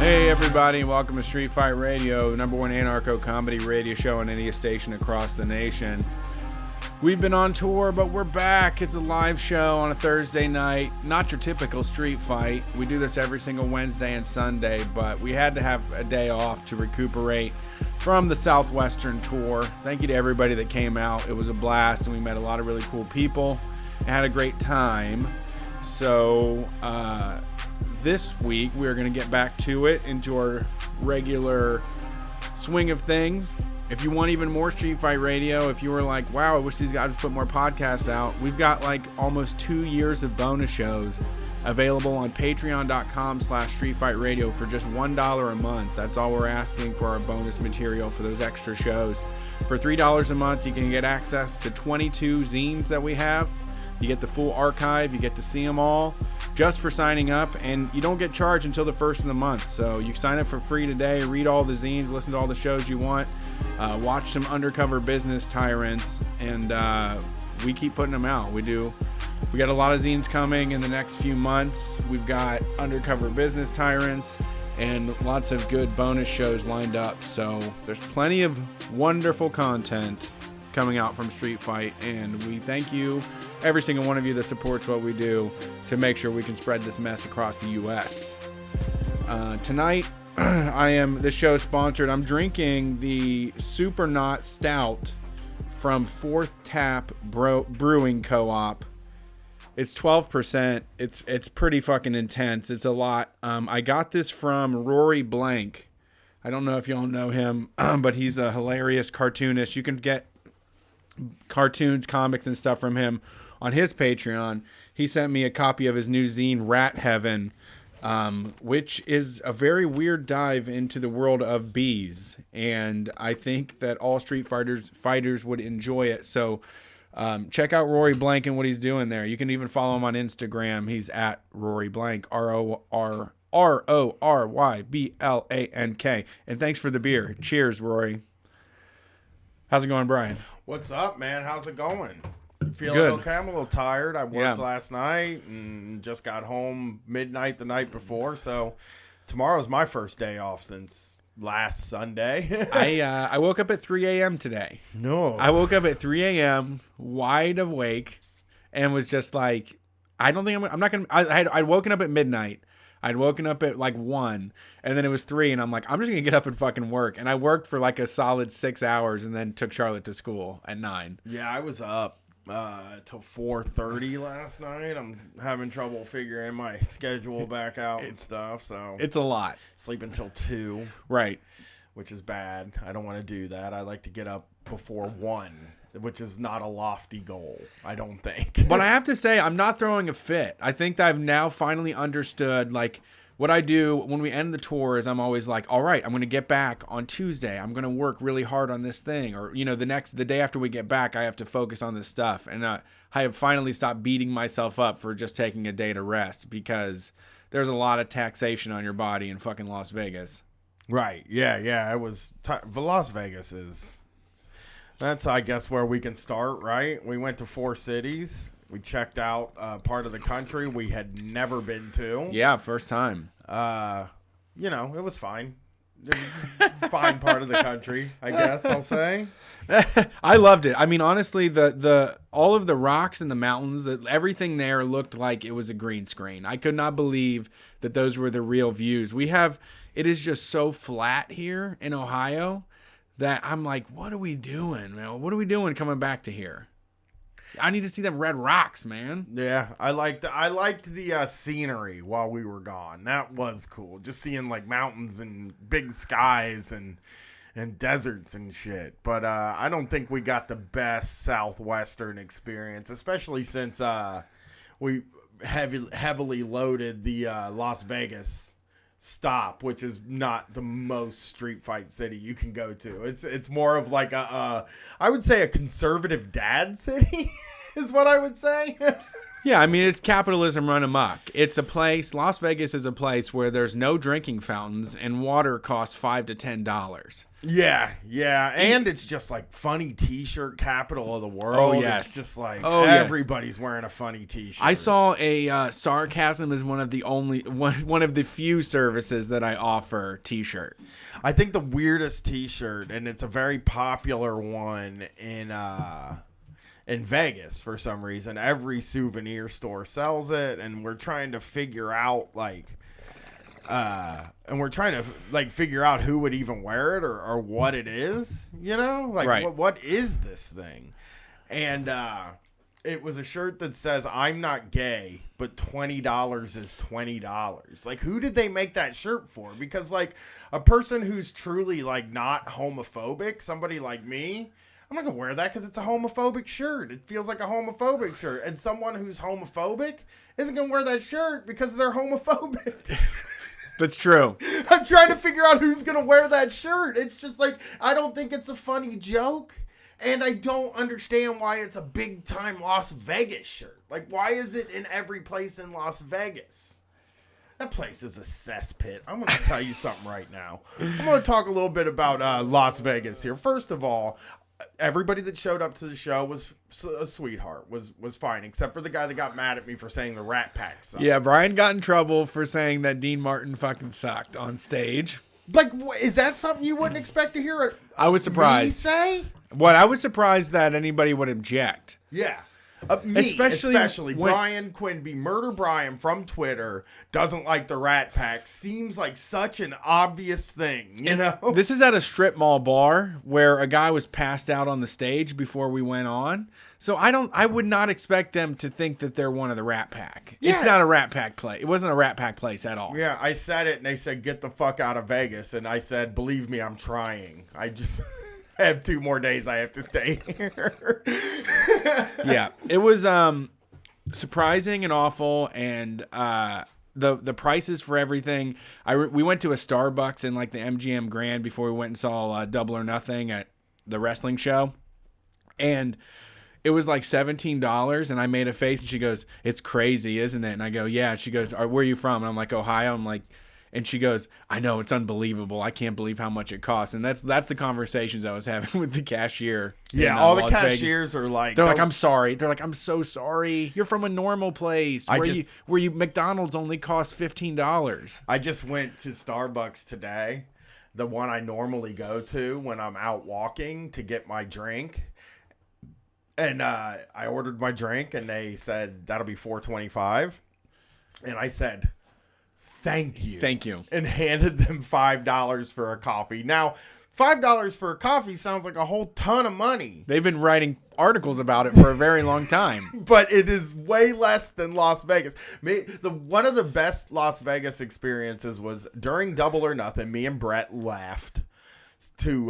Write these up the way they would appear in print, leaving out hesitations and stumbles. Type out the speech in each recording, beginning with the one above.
Hey everybody, welcome to Street Fight Radio, the number one anarcho-comedy radio show on any station across the nation. We've been on tour, but we're back. It's a live show on a Thursday night. Not your typical street fight. We do this every single Wednesday and Sunday, but we had to have a day off to recuperate from the Southwestern tour. Thank you to everybody that came out. It was a blast, and we met a lot of really cool people and had a great time. So, this week we're going to get back to it, into our regular swing of things. If you want even more Street Fight Radio, if you were like, wow, I wish these guys would put more podcasts out, we've got like almost 2 years of bonus shows available on patreon.com/Street Fight Radio for just $1 a month. That's all we're asking for our bonus material for those extra shows. For $3 a month, you can get access to 22 zines that we have. You get the full archive. You get to see them all just for signing up, and you don't get charged until the first of the month. So you sign up for free today, read all the zines, listen to all the shows you want, watch some Undercover Business tyrants, and we keep putting them out. We got a lot of zines coming in the next few months. We've got Undercover Business tyrants and lots of good bonus shows lined up. So there's plenty of wonderful content coming out from Street Fight, and we thank you, every single one of you that supports what we do, to make sure we can spread this mess across the U.S. Tonight, this show is sponsored. I'm drinking the Super Knot Stout from Fourth Tap Brewing Co-op. It's 12%. It's pretty fucking intense. It's a lot. I got this from Rory Blank. I don't know if y'all know him, but he's a hilarious cartoonist. You can get cartoons, comics, and stuff from him on his Patreon. He sent me a copy of his new zine, Rat Heaven, which is a very weird dive into the world of bees, and I think that all Street fighters would enjoy it. So check out Rory Blank and what he's doing there. You can even follow him on Instagram. He's at Rory Blank, RORYBLANK. And thanks for the beer. Cheers, Rory. How's it going, Brian? What's up, man? How's it going? Feeling Good. okay? I'm a little tired. I worked last night and just got home midnight the night before. So tomorrow's my first day off since last Sunday. I woke up at 3 a.m. today. No. I woke up at 3 a.m. wide awake and was just like, I'm not going to, I'd woken up at midnight. I'd woken up at like 1, and then it was 3, and I'm like, I'm just going to get up and fucking work. And I worked for like a solid 6 hours and then took Charlotte to school at 9. Yeah, I was up till 4:30 last night. I'm having trouble figuring my schedule back out and stuff. So it's a lot. Sleep until 2. Right. Which is bad. I don't want to do that. I like to get up before 1. Which is not a lofty goal, I don't think. But I have to say, I'm not throwing a fit. I think that I've now finally understood, like, what I do when we end the tour is I'm always like, all right, I'm going to get back on Tuesday. I'm going to work really hard on this thing. Or, you know, the day after we get back, I have to focus on this stuff. And I have finally stopped beating myself up for just taking a day to rest, because there's a lot of taxation on your body in fucking Las Vegas. Right. Yeah. It was Las Vegas is... That's, I guess, where we can start, right? We went to 4 cities. We checked out part of the country we had never been to. Yeah, first time. You know, it was fine. It was a fine part of the country, I guess I'll say. I loved it. I mean, honestly, the all of the rocks and the mountains, everything there looked like it was a green screen. I could not believe that those were the real views. It is just so flat here in Ohio that I'm like, what are we doing, man? What are we doing coming back to here? I need to see them red rocks, man. Yeah, I liked the scenery while we were gone. That was cool. Just seeing like mountains and big skies and deserts and shit. But I don't think we got the best Southwestern experience, especially since we heavily loaded the Las Vegas stop, which is not the most street fight city you can go to. It's more of like I would say a conservative dad city is what I would say. Yeah, I mean, it's capitalism run amok. It's a place, Las Vegas is a place where there's no drinking fountains and water costs $5 to $10. Yeah, and it's just like funny T-shirt capital of the world. Oh, yes. It's just like yes. everybody's wearing a funny T-shirt. I saw a sarcasm is one of the few services that I offer T-shirt. I think the weirdest T-shirt, and it's a very popular one in Vegas for some reason. Every souvenir store sells it, and we're trying to figure out figure out who would even wear it or what it is, like right. what is this thing? And it was a shirt that says I'm not gay, but $20 is $20. Like, who did they make that shirt for? Because like a person who's truly like not homophobic, somebody like me, I'm not gonna wear that because it's a homophobic shirt. It feels like a homophobic shirt. And someone who's homophobic isn't gonna wear that shirt because they're homophobic. That's true. I'm trying to figure out who's going to wear that shirt. It's just like, I don't think it's a funny joke. And I don't understand why it's a big time Las Vegas shirt. Like, why is it in every place in Las Vegas? That place is a cesspit. I'm going to tell you something right now. I'm going to talk a little bit about Las Vegas here. First of all, everybody that showed up to the show was a sweetheart, was fine, except for the guy that got mad at me for saying the Rat Pack sucks. Yeah, Brian got in trouble for saying that Dean Martin fucking sucked on stage. Like, is that something you wouldn't expect to hear? I was surprised. Me say? What? I was surprised that anybody would object. Yeah. Especially when Brian Quinby, Murder Brian from Twitter, doesn't like the Rat Pack. Seems like such an obvious thing, you know? This is at a strip mall bar where a guy was passed out on the stage before we went on. So I would not expect them to think that they're one of the Rat Pack. Yeah. It's not a Rat Pack place. It wasn't a Rat Pack place at all. Yeah, I said it and they said, get the fuck out of Vegas. And I said, believe me, I'm trying. I just... I have 2 more days I have to stay here. Yeah, it was surprising and awful, and the prices for everything. We went to a Starbucks in like the MGM Grand before we went and saw Double or Nothing at the wrestling show, and it was like $17, and I made a face, and she goes, "It's crazy, isn't it?" And I go, "Yeah." And she goes, "Where are you from?" And I'm like, "Ohio." I'm like. And she goes, I know, it's unbelievable. I can't believe how much it costs. And that's the conversations I was having with the cashier. Yeah, all the cashiers are like... They're like, I'm sorry. They're like, I'm so sorry. You're from a normal place where you McDonald's only costs $15. I just went to Starbucks today, the one I normally go to when I'm out walking to get my drink. And I ordered my drink, and they said, that'll be $4.25. And I said... Thank you. And handed them $5 for a coffee. Now, $5 for a coffee sounds like a whole ton of money. They've been writing articles about it for a very long time. But it is way less than Las Vegas. One of the best Las Vegas experiences was during Double or Nothing. Me and Brett left to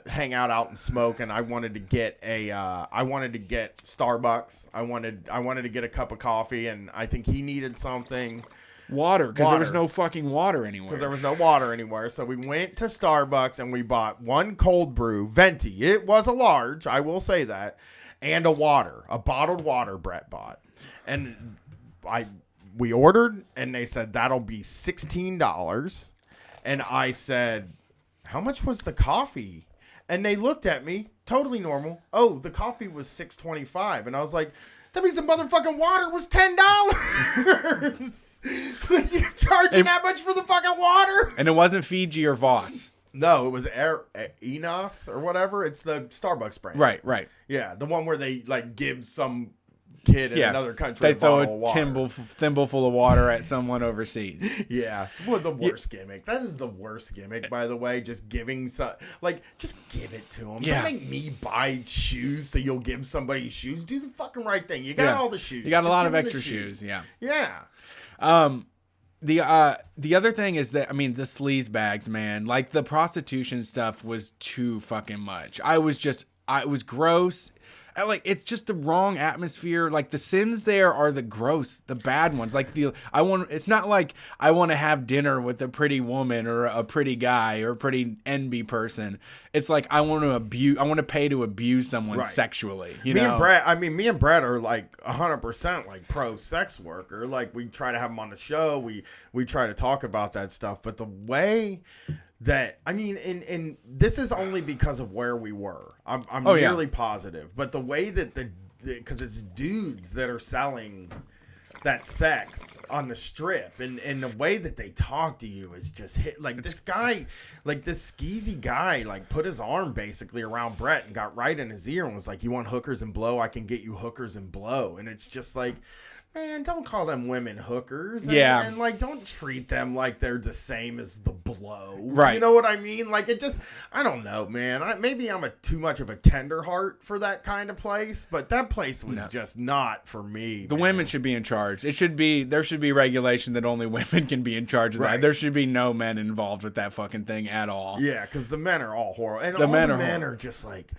hang out and smoke, and I wanted to get Starbucks. I wanted to get a cup of coffee, and I think he needed something. Water, because there was no fucking water anywhere. Because there was no water anywhere. So we went to Starbucks and we bought one cold brew, venti. It was a large, I will say that, and a bottled water Brett bought. And we ordered, and they said, that'll be $16. And I said, how much was the coffee? And they looked at me, totally normal. Oh, the coffee was $6.25. And I was like... That means the motherfucking water was $10. You're charging that much for the fucking water? And it wasn't Fiji or Voss. No, it was Enos or whatever. It's the Starbucks brand. Right. Yeah, the one where they like give some kid in another country a bottle of water. Thimble full of water at someone overseas. Yeah. Well, the worst gimmick. That is the worst gimmick, by the way. Just giving just give it to them. Yeah. Don't make me buy shoes so you'll give somebody shoes. Do the fucking right thing. You got all the shoes. You got a lot of extra shoes. Yeah. Yeah. The other thing is that, I mean, the sleaze bags, man, like the prostitution stuff was too fucking much. It was gross. It's just the wrong atmosphere. Like the sins there are the gross, the bad ones. It's not like I want to have dinner with a pretty woman or a pretty guy or a pretty NB person. It's like I want to pay to abuse someone sexually. Me and Brett are like 100% like pro sex worker. Like we try to have them on the show. We try to talk about that stuff. But the way that, I mean, and this is only because of where we were. I'm Oh, yeah. nearly positive. But the way that because it's dudes that are selling that sex on the strip, and the way that they talk to you is just hit. Like this guy, like this skeezy guy, like put his arm basically around Brett and got right in his ear and was like, "You want hookers and blow? I can get you hookers and blow." And it's just like, man, don't call them women hookers. And like, don't treat them like they're the same as the blow. Right. You know what I mean? Like, it just, I don't know, man. Maybe I'm too much of a tender heart for that kind of place, but that place was just not for me. The women should be in charge. There should be regulation that only women can be in charge of that. There should be no men involved with that fucking thing at all. Yeah, because the men are all horrible. And the men are just like,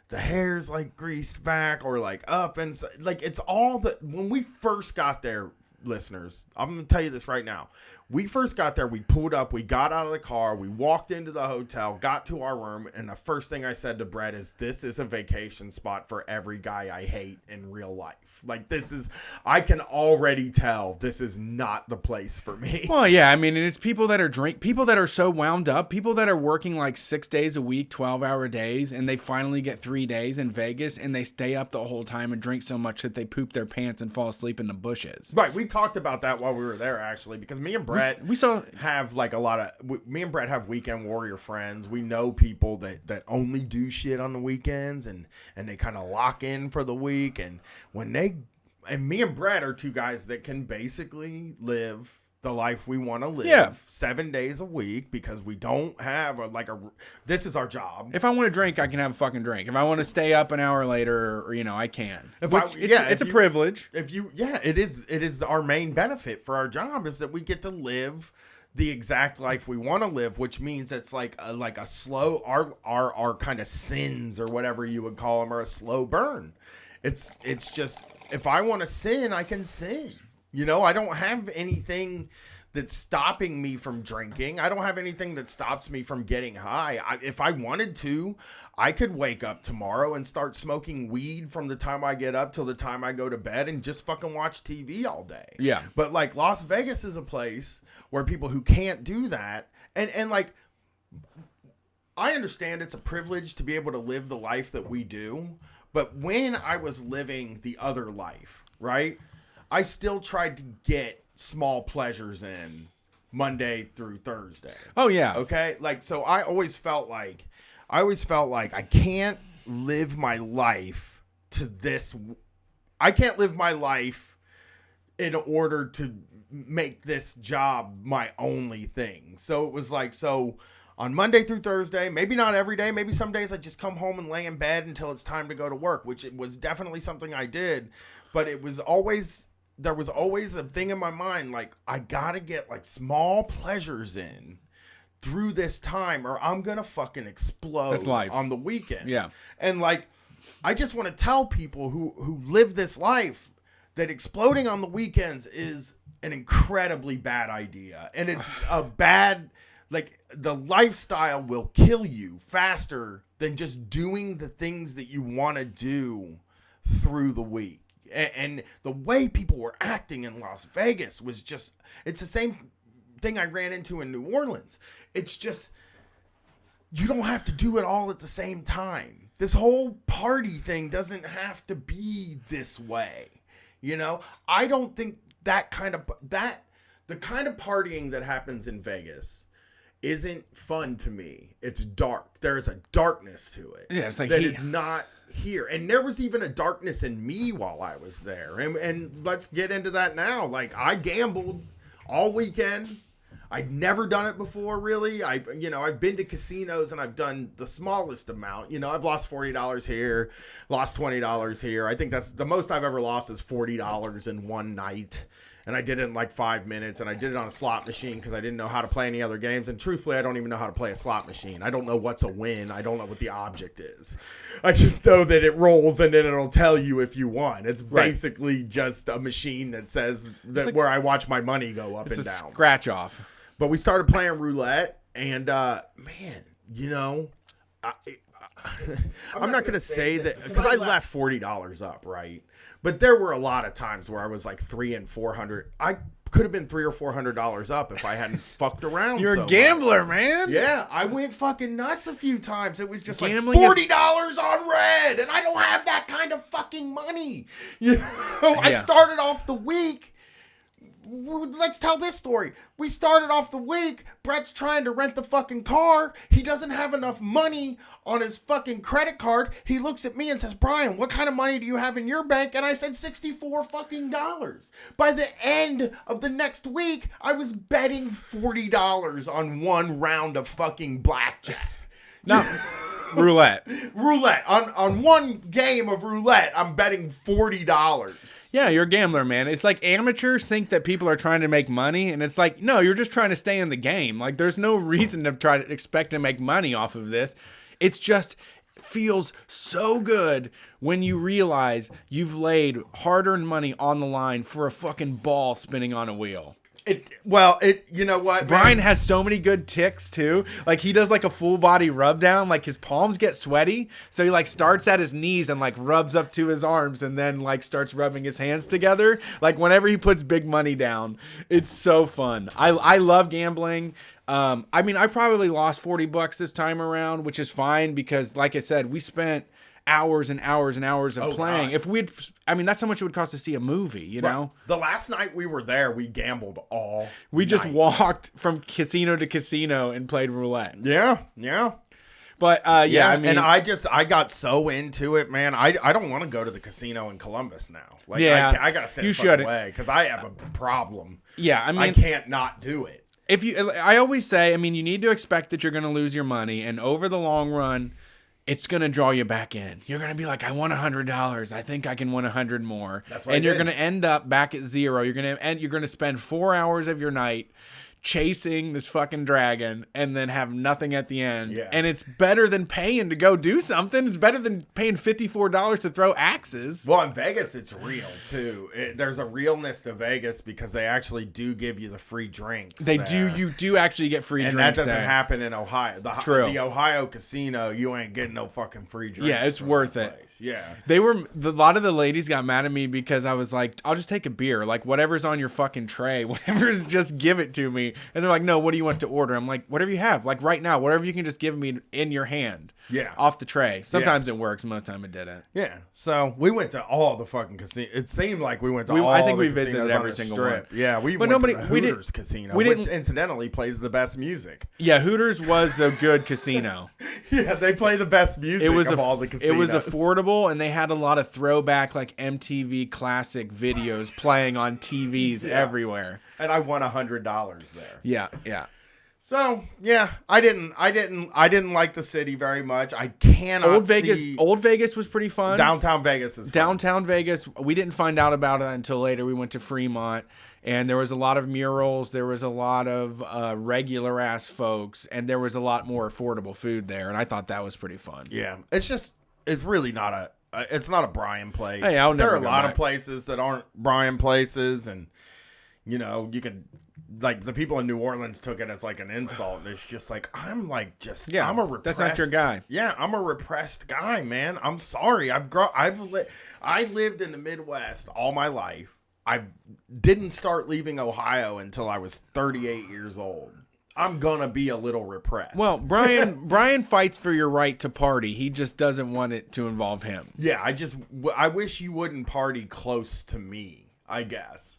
the hair's like greased back or like up, and like it's all the, when we first got there, listeners, I'm gonna tell you this right now. We first got there, we pulled up, we got out of the car, we walked into the hotel, got to our room, and the first thing I said to Brett is, this is a vacation spot for every guy I hate in real life. Like, this is, I can already tell this is not the place for me. Well, yeah, I mean, and it's people that are people that are so wound up, people that are working like 6 days a week, 12-hour days, and they finally get 3 days in Vegas, and they stay up the whole time and drink so much that they poop their pants and fall asleep in the bushes. Right, we talked about that while we were there, actually, because me and Brett have like a lot of, me and Brett have weekend warrior friends. We know people that only do shit on the weekends, and they kind of lock in for the week, and when and me and Brett are two guys that can basically live the life we want to live 7 days a week, because we don't have this is our job. If I want to drink, I can have a fucking drink. If I want to stay up an hour later, or, I can. It's a privilege. It is our main benefit for our job, is that we get to live the exact life we want to live, which means it's like a slow, our kind of sins or whatever you would call them are a slow burn. It's just, if I want to sin, I can sin. I don't have anything that's stopping me from drinking. I don't have anything that stops me from getting high. If I wanted to, I could wake up tomorrow and start smoking weed from the time I get up till the time I go to bed and just fucking watch TV all day. Yeah. But like Las Vegas is a place where people who can't do that, and like, I understand it's a privilege to be able to live the life that we do. But when I was living the other life, right, I still tried to get small pleasures in Monday through Thursday. Oh, yeah. Okay? Like, so I always felt like I can't live my life to this. I can't live my life in order to make this job my only thing. So it was like, on Monday through Thursday, maybe not every day, maybe some days I just come home and lay in bed until it's time to go to work, which it was definitely something I did. But there was always a thing in my mind, like, I gotta get like small pleasures in through this time, or I'm gonna fucking explode on the weekend. Yeah. And like, I just want to tell people who live this life that exploding on the weekends is an incredibly bad idea. And it's a bad, like, the lifestyle will kill you faster than just doing the things that you want to do through the week. And the way people were acting in Las Vegas was just, it's the same thing I ran into in New Orleans. It's just, you don't have to do it all at the same time. This whole party thing doesn't have to be this way. I don't think the kind of partying that happens in Vegas isn't fun to me. It's dark. There's a darkness to it. Yeah, it's like that is not here. And there was even a darkness in me while I was there. And let's get into that now. Like, I gambled all weekend. I'd never done it before, really. I've been to casinos and I've done the smallest amount. I've lost $40 here, lost $20 here. I think that's the most I've ever lost is $40 in one night. And I did it in like 5 minutes, and I did it on a slot machine because I didn't know how to play any other games. And truthfully, I don't even know how to play a slot machine. I don't know what's a win. I don't know what the object is. I just know that it rolls and then it'll tell you if you won. It's basically just a machine that says that, like, where I watch my money go up and down. It's a scratch off. But we started playing roulette, and man, I'm not going to say that because I left $40 up, right? But there were a lot of times where I was like 300 and 400. I could have been $300 or $400 up if I hadn't fucked around. You're so a gambler, much. man. Yeah, I went fucking nuts a few times. It was just Gambling like $40 on red, and I don't have that kind of fucking money. You know, I started off the week. Let's tell this story. We started off the week. Brett's trying to rent the fucking car. He doesn't have enough money on his fucking credit card. He looks at me and says, Brian, what kind of money do you have in your bank? And I said $64 fucking dollars. By the end of the next week, I was betting $40 on one round of fucking blackjack. No. Roulette. On one game of roulette, I'm betting $40. Yeah, you're a gambler, man. It's like amateurs think that people are trying to make money, and it's like, no, you're just trying to stay in the game. Like, there's no reason to try to expect to make money off of this. It's just feels so good when you realize you've laid hard-earned money on the line for a fucking ball spinning on a wheel. You know what, Brian man? has so many good ticks too. Like he does like a full body rub down. Like his palms get sweaty, so he like starts at his knees and like rubs up to his arms, and then like starts rubbing his hands together. Like whenever he puts big money down, it's so fun. I love gambling. I mean, I probably lost $40 this time around, which is fine because, like I said, we spent hours and hours and hours of playing. God. That's how much it would cost to see a movie, you know? The last night we were there, we gambled all We just night. walked from casino to casino and played roulette. Yeah. But I mean, and I got so into it, man. I don't want to go to the casino in Columbus now. Like, Yeah, I gotta stay you the fuck away because I have a problem. yeah, I mean, I can't not do it. I always say, I mean, you need to expect that you're going to lose your money, and over the long run, it's going to draw you back in. You're going to be like, I won $100. I think I can win 100 more. That's what and you're going to end up back at zero. You're going to spend 4 hours of your night chasing this fucking dragon and then have nothing at the end. Yeah. And it's better than paying to go do something. It's better than paying $54 to throw axes. Well, in Vegas, it's real too. There's a realness to Vegas because they actually do give you the free drinks. They there. do. You do actually get free And drinks that doesn't there. happen in Ohio. True. The Ohio casino, you ain't getting no fucking free drinks. Yeah, it's from worth that it. place. Yeah. A lot of the ladies got mad at me because I was like, I'll just take a beer. Like, whatever's on your fucking tray, whatever's, just give it to me. And they're like, no, what do you want to order? I'm like, whatever you have. Like, right now, whatever you can just give me in your hand. Yeah. Off the tray. Sometimes it works. Most time it didn't. Yeah. So we went to all the fucking casinos. It seemed like we went to all I think the we visited casinos on every the single strip. one. Yeah, we went to the Hooters casino, which incidentally plays the best music. Yeah, Hooters was a good casino. Yeah, they play the best music of all the casinos. It was affordable, and they had a lot of throwback like MTV classic videos playing on TVs everywhere. And I won $100 there. Yeah. So yeah, I didn't like the city very much. I cannot Old Vegas was pretty fun. Downtown Vegas is fun. Downtown Vegas, we didn't find out about it until later. We went to Fremont, and there was a lot of murals. There was a lot of regular ass folks, and there was a lot more affordable food there. And I thought that was pretty fun. Yeah, it's really not a Brian place. Hey, I'll never there are a go lot back. of places that aren't Brian places, and you know you can. Like the people in New Orleans took it as like an insult. And it's just like I'm a repressed. That's not your guy. Yeah, I'm a repressed guy, man. I'm sorry. I lived in the Midwest all my life. I didn't start leaving Ohio until I was 38 years old. I'm gonna be a little repressed. Well, Brian fights for your right to party. He just doesn't want it to involve him. Yeah, I wish you wouldn't party close to me, I guess.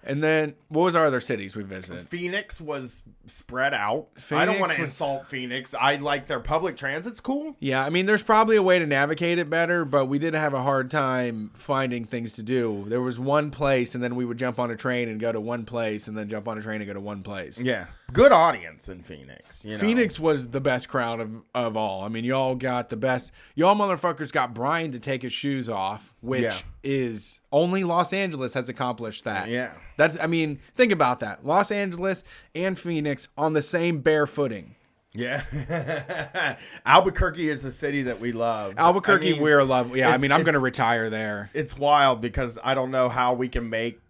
And then, what was our other cities we visited? Phoenix was spread out. I don't want to insult Phoenix. I like their public transit's cool. Yeah, I mean, there's probably a way to navigate it better, but we did have a hard time finding things to do. There was one place, and then we would jump on a train and go to one place, and then jump on a train and go to one place. Yeah. Good audience in Phoenix. You know? Phoenix was the best crowd of all. I mean, y'all got the best. Y'all motherfuckers got Brian to take his shoes off, which is only Los Angeles has accomplished that. Yeah. Think about that. Los Angeles and Phoenix on the same bare footing. Yeah. Albuquerque is a city that we love. Albuquerque, we're love. Yeah, I'm going to it's retire there. It's wild because I don't know how we can make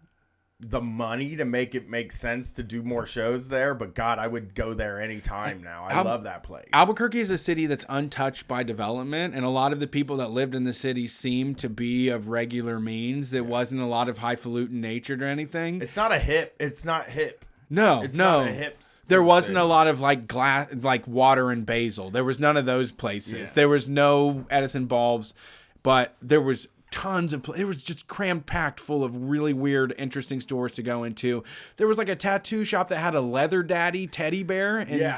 the money to make it make sense to do more shows there, but God, I would go there anytime now. I love that place. Albuquerque is a city that's untouched by development, and a lot of the people that lived in the city seemed to be of regular means. It wasn't a lot of highfalutin nature or anything. It's not hip. No, It's no. not a hips There wasn't city. a lot of like glass, like water and basil. There was none of those places. Yes. There was no Edison bulbs, but there was tons of. It was just crammed packed full of really weird, interesting stores to go into. There was like a tattoo shop that had a leather daddy teddy bear and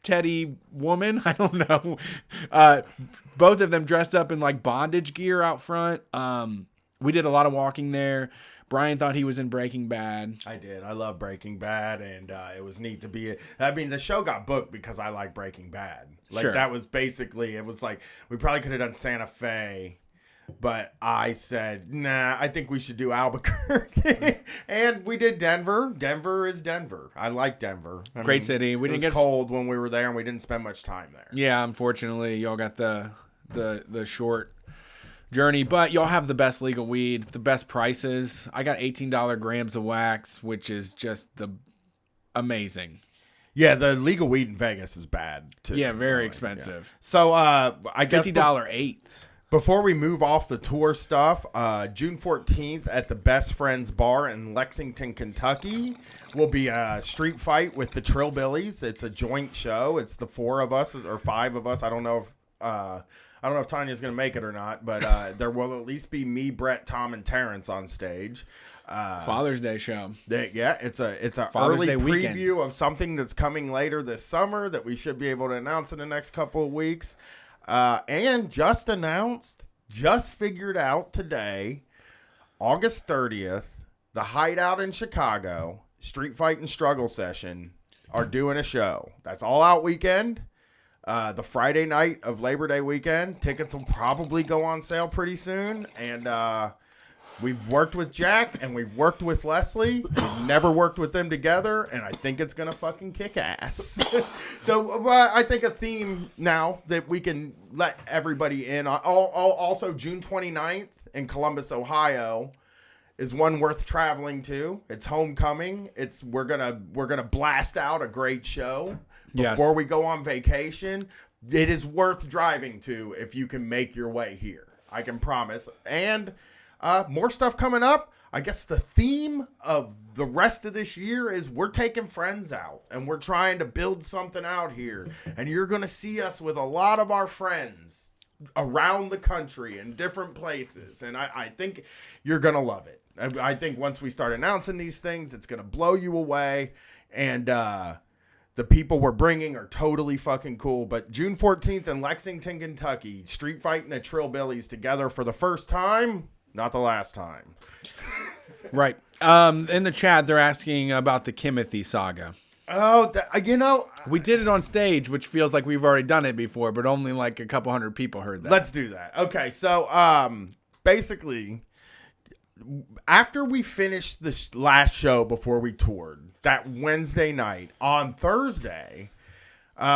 teddy woman. I don't know. Both of them dressed up in like bondage gear out front. We did a lot of walking there. Brian thought he was in Breaking Bad. I did. I love Breaking Bad, and it was neat to be. I mean, the show got booked because I like Breaking Bad. Like Sure. that was basically. It was like we probably could have done Santa Fe, but I said, nah. I think we should do Albuquerque, and we did Denver. Denver is Denver. I like Denver. Great city. We didn't it was get cold when we were there, and we didn't spend much time there. Yeah, unfortunately, y'all got the short journey, but y'all have the best legal weed, the best prices. I got $18 grams of wax, which is just amazing. Yeah, the legal weed in Vegas is bad too. Yeah, very expensive. Yeah. So I guess $50 eighths. before we move off the tour stuff, June 14th at the Best Friends Bar in Lexington, Kentucky, will be a street fight with the Trillbillies. It's a joint show. It's the 4 of us or 5 of us. I don't know if Tanya's going to make it or not, but there will at least be me, Brett, Tom, and Terrence on stage. Father's Day show. It's a Father's early Day preview weekend. of something that's coming later this summer that we should be able to announce in the next couple of weeks. And just figured out today, August 30th, the Hideout in Chicago, Street Fight and Struggle Session, are doing a show. That's all out weekend. The Friday night of Labor Day weekend. Tickets will probably go on sale pretty soon. And we've worked with Jack and we've worked with Leslie. We've never worked with them together, and I think it's going to fucking kick ass. So I think a theme now that we can let everybody in on. Also, June 29th in Columbus, Ohio is one worth traveling to. It's homecoming. We're gonna blast out a great show before we go on vacation. It is worth driving to if you can make your way here. I can promise. And more stuff coming up. I guess the theme of the rest of this year is we're taking friends out and we're trying to build something out here. And you're going to see us with a lot of our friends around the country in different places. And I think you're going to love it. I think once we start announcing these things, it's going to blow you away. And the people we're bringing are totally fucking cool. But June 14th in Lexington, Kentucky, Street Fight and the Trillbillies together for the first time. Not the last time. Right. In the chat, they're asking about the Kimothy saga. Oh, we did it on stage, which feels like we've already done it before, but only like a couple hundred people heard that. Let's do that. Okay, so basically, after we finished this last show before we toured, that Wednesday night, on Thursday,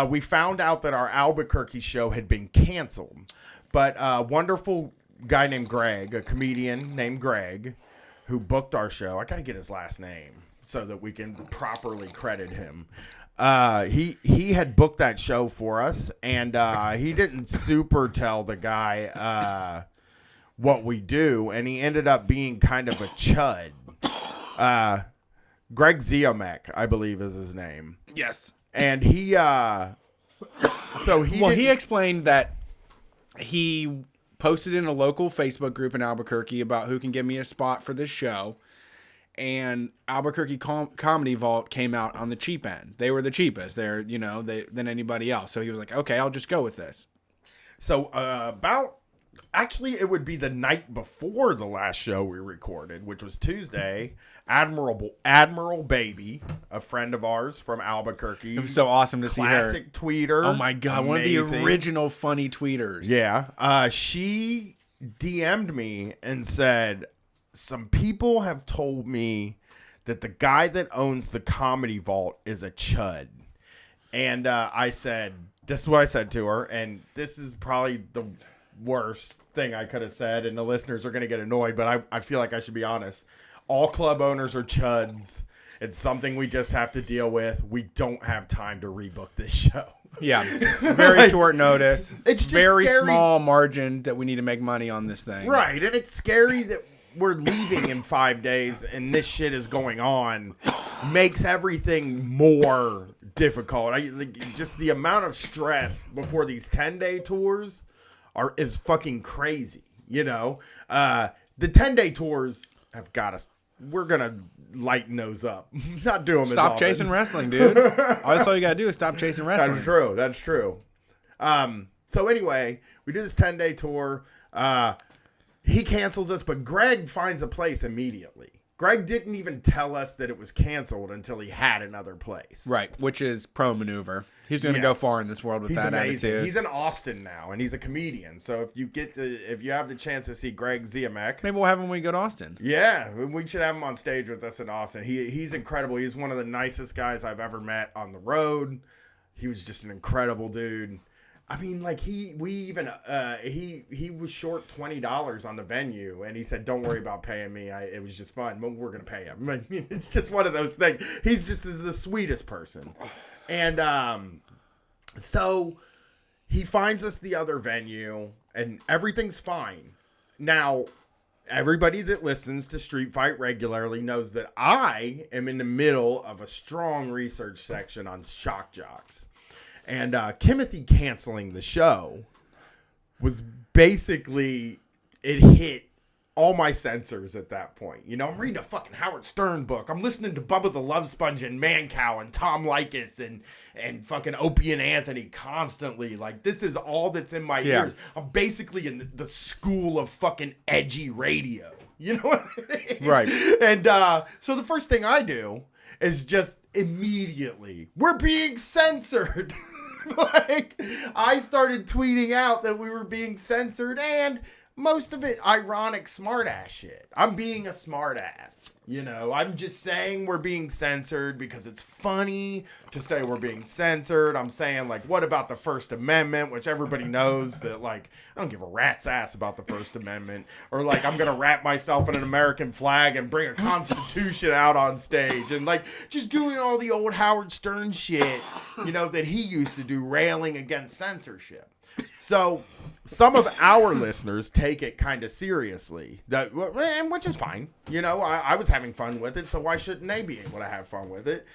we found out that our Albuquerque show had been canceled. But wonderful guy named Greg, a comedian named Greg, who booked our show. I got to get his last name so that we can properly credit him. He had booked that show for us, and he didn't super tell the guy what we do, and he ended up being kind of a chud. Greg Ziomek, I believe is his name. Yes. And he explained that he posted in a local Facebook group in Albuquerque about who can give me a spot for this show. And Albuquerque Comedy Vault came out on the cheap end. They were the cheapest than anybody else. So he was like, okay, I'll just go with this. So actually it would be the night before the last show we recorded, which was Tuesday. Admiral Baby, a friend of ours from Albuquerque. It was so awesome to see her. Classic tweeter. Oh my God. Amazing. One of the original funny tweeters. Yeah. She DM'd me and said, some people have told me that the guy that owns the Comedy Vault is a chud. And I said, this is what I said to her. And this is probably the worst thing I could have said. And the listeners are going to get annoyed, but I feel like I should be honest. All club owners are chuds. It's something we just have to deal with. We don't have time to rebook this show. Yeah, very short notice. It's just very scary. Small margin that we need to make money on this thing. Right, and it's scary that we're leaving in 5 days and this shit is going on. Makes everything more difficult. Just the amount of stress before these 10-day tours is fucking crazy. You know, the 10-day tours have got us. We're gonna lighten those up. Not do them. Stop chasing wrestling, dude. That's all you gotta do is stop chasing wrestling. That's true. So anyway, we do this 10-day tour. He cancels us, but Greg finds a place immediately. Greg didn't even tell us that it was canceled until he had another place. Right, which is pro maneuver. He's going to go far in this world with that amazing. attitude. He's in Austin now, and he's a comedian. So if you have the chance to see Greg Ziamek, maybe we'll have him when we go to Austin. Yeah, we should have him on stage with us in Austin. He's incredible. He's one of the nicest guys I've ever met on the road. He was just an incredible dude. I mean, like he was short $20 on the venue, and he said, "Don't worry about paying me. It was just fun. But we're gonna pay him." I mean, it's just one of those things. He's just the sweetest person, and so he finds us the other venue, and everything's fine. Now, everybody that listens to Street Fight regularly knows that I am in the middle of a strong research section on shock jocks. And Timothy canceling the show was basically, it hit all my sensors at that point. You know, I'm reading a fucking Howard Stern book. I'm listening to Bubba the Love Sponge and Mancow and Tom Likas and fucking Opie and Anthony constantly. Like, this is all that's in my ears. I'm basically in the school of fucking edgy radio. You know what I mean? Right. And so the first thing I do is just immediately, we're being censored. Like, I started tweeting out that we were being censored, and most of it ironic smartass shit. I'm being a smartass. You know, I'm just saying we're being censored because it's funny to say we're being censored. I'm saying, like, what about the First Amendment, which everybody knows that, like, I don't give a rat's ass about the First Amendment. Or, like, I'm going to wrap myself in an American flag and bring a Constitution out on stage. And, like, just doing all the old Howard Stern shit, you know, that he used to do, railing against censorship. So some of our listeners take it kind of seriously, which is fine. You know, I was having fun with it, so why shouldn't they be able to have fun with it?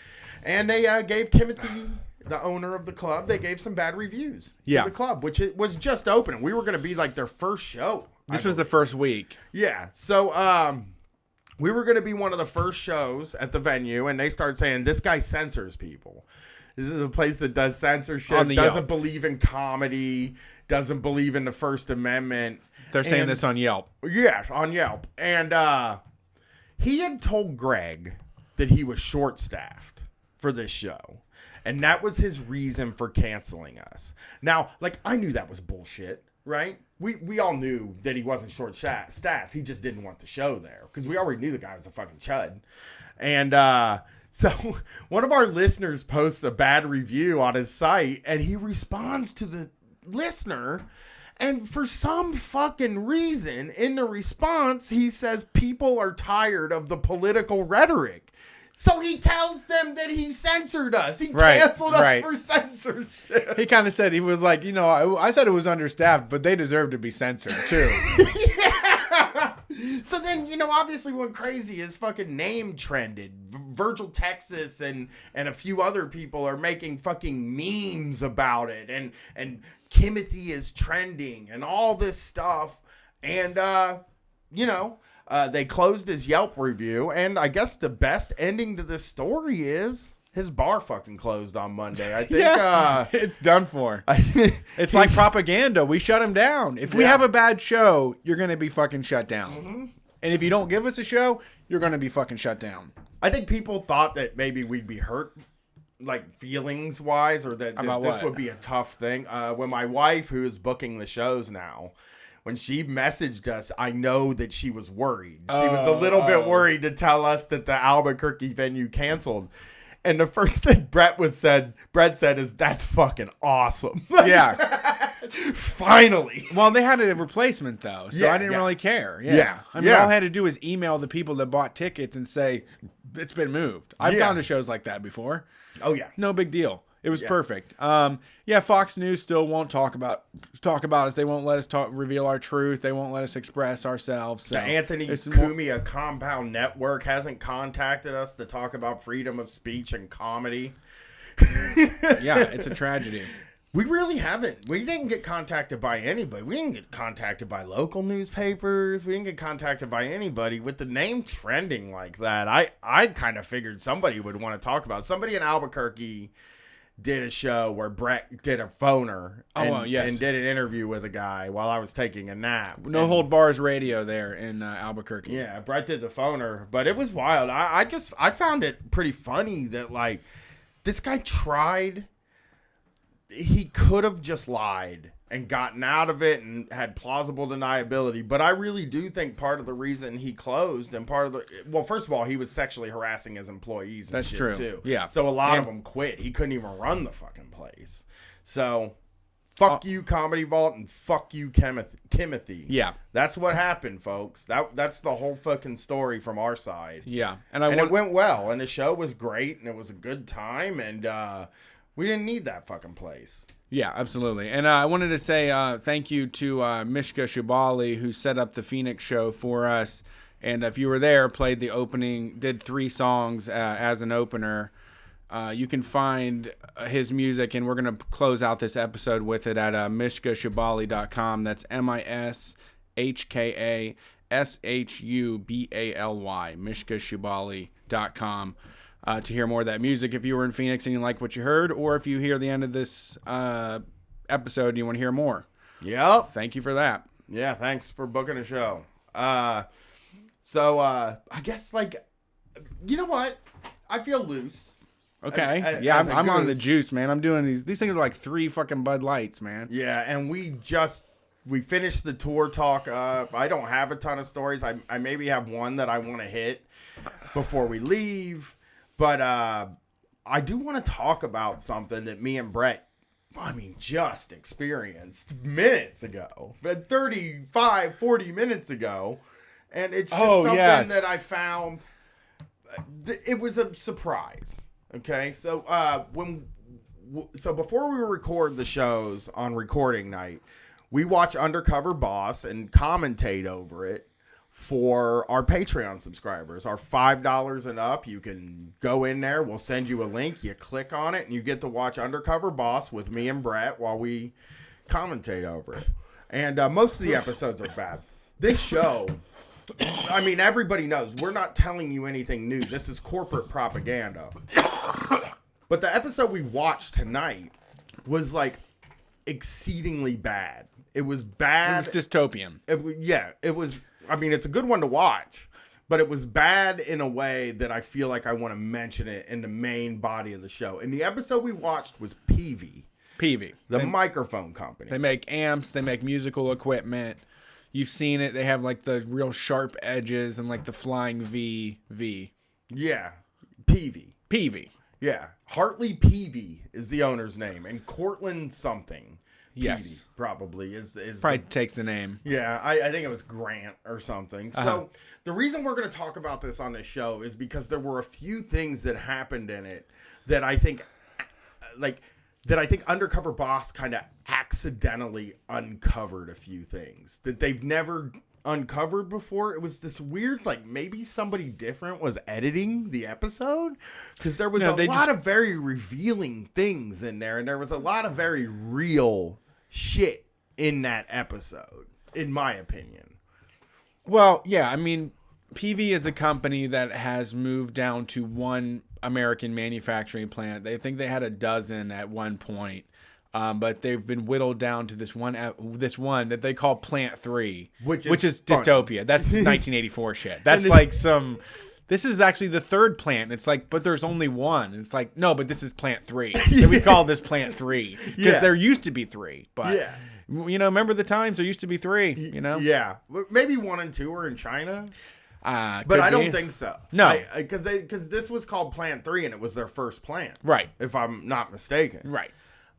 And they gave Timothy, the owner of the club, they gave some bad reviews to the club, which it was just opening. We were going to be like their first show. This was the first week. Yeah. So we were going to be one of the first shows at the venue, and they started saying, this guy censors people. This is a place that does censorship, doesn't believe in comedy, doesn't believe in the First Amendment. They're saying this on Yelp. Yes, on Yelp. And he had told Greg that he was short-staffed for this show. And that was his reason for canceling us. Now, like, I knew that was bullshit, right? We all knew that he wasn't short-staffed. He just didn't want the show there. Because we already knew the guy was a fucking chud. And so one of our listeners posts a bad review on his site, and he responds to the listener, and for some fucking reason in the response he says people are tired of the political rhetoric. So he tells them that he censored us. He canceled us for censorship. He kind of said, he was like, you know, I said it was understaffed, but they deserve to be censored too. Yeah. So then, you know, obviously went crazy. His fucking name trended. Virgil Texas and a few other people are making fucking memes about it. And Timothy is trending and all this stuff. And, you know, they closed his Yelp review. And I guess the best ending to this story is his bar fucking closed on Monday. I think it's done for. It's like propaganda. We shut him down. If we have a bad show, you're going to be fucking shut down. Mm-hmm. And if you don't give us a show, you're going to be fucking shut down. I think people thought that maybe we'd be hurt, like feelings wise, or that this would be a tough thing. When my wife, who is booking the shows now, when she messaged us, I know that she was worried. She was a little bit worried to tell us that the Albuquerque venue canceled. And the first thing Brett said is, that's fucking awesome. Yeah. Finally. Well, they had a replacement though, so Yeah, I didn't yeah. really care. Yeah, I mean, yeah. all I had to do was email the people that bought tickets and say it's been moved. I've Yeah. gone to shows like that before. Oh yeah. No big deal. It was Yeah. perfect. Yeah, Fox News still won't talk about us. They won't let us reveal our truth. They won't let us express ourselves. So The Anthony it's Cumia Compound Network hasn't contacted us to talk about freedom of speech and comedy. yeah, it's a tragedy. We really haven't. We didn't get contacted by anybody. We didn't get contacted by local newspapers. We didn't get contacted by anybody. With the name trending like that, I kind of figured somebody would want to talk about it. Somebody in Albuquerque did a show where Brett did a phoner and did an interview with a guy while I was taking a nap. No Hold Bars Radio there in Albuquerque. Yeah, Brett did the phoner, but it was wild. I found it pretty funny that, like, this guy tried. He could have just lied and gotten out of it and had plausible deniability. But I really do think part of the reason he closed and first of all, he was sexually harassing his employees and That's shit true. too. Yeah. So a lot of them quit. He couldn't even run the fucking place. So fuck you, Comedy Vault, and fuck you, Kimothy. Yeah. That's what happened, folks. That's the whole fucking story from our side. Yeah. It went well, and the show was great, and it was a good time, and we didn't need that fucking place. Yeah, absolutely. And I wanted to say thank you to Mishka Shabali, who set up the Phoenix show for us. And if you were there, played the opening, did 3 songs as an opener. You can find his music, and we're going to close out this episode with it at mishkashabali.com. That's MISHKASHUBALY, mishkashabali.com. To hear more of that music if you were in Phoenix and you like what you heard, or if you hear the end of this episode and you want to hear more. Yep. Thank you for that. Yeah, thanks for booking a show. So I guess, like, you know what? I feel loose. Okay. As I'm on the goose. juice, man. I'm doing these things are like 3 fucking Bud Lights, man. Yeah, and we finished the tour talk up. I don't have a ton of stories. I maybe have one that I want to hit before we leave. But I do want to talk about something that me and Brett, just experienced minutes ago. But 35, 40 minutes ago. And it's just something that I found. It was a surprise. Okay? So before we record the shows on recording night, we watch Undercover Boss and commentate over it. For our Patreon subscribers, our $5 and up, you can go in there. We'll send you a link. You click on it, and you get to watch Undercover Boss with me and Brett while we commentate over it. And most of the episodes are bad. This show, everybody knows. We're not telling you anything new. This is corporate propaganda. But the episode we watched tonight was, like, exceedingly bad. It was bad. It was dystopian. It was... it's a good one to watch, but it was bad in a way that I feel like I want to mention it in the main body of the show. And the episode we watched was Peavey, the microphone company. They make amps. They make musical equipment. You've seen it. They have like the real sharp edges and like the flying V. Yeah, Peavey. Yeah, Hartley Peavey is the owner's name, and Cortland something. Yes. Peavey probably is probably takes the name. Yeah, I think it was Grant or something. So the reason we're going to talk about this on this show is because there were a few things that happened in it that I think Undercover Boss kind of accidentally uncovered a few things that they've never uncovered before. It was this weird, like, maybe somebody different was editing the episode, because there was a lot of very revealing things in there, and there was a lot of very real shit in that episode, in my opinion. Well, yeah, PV is a company that has moved down to one American manufacturing plant. They think they had a dozen at one point. But they've been whittled down to this one that they call Plant 3, which is dystopia. That's 1984 shit. That's like this is actually the 3rd plant. It's like, but there's only one. It's like, no, but this is Plant 3. And we call this Plant 3 because there used to be 3. But remember the times there used to be 3. Yeah, maybe 1 and 2 are in China. But I don't think so. No, because this was called Plant 3 and it was their first plant. Right. If I'm not mistaken. Right.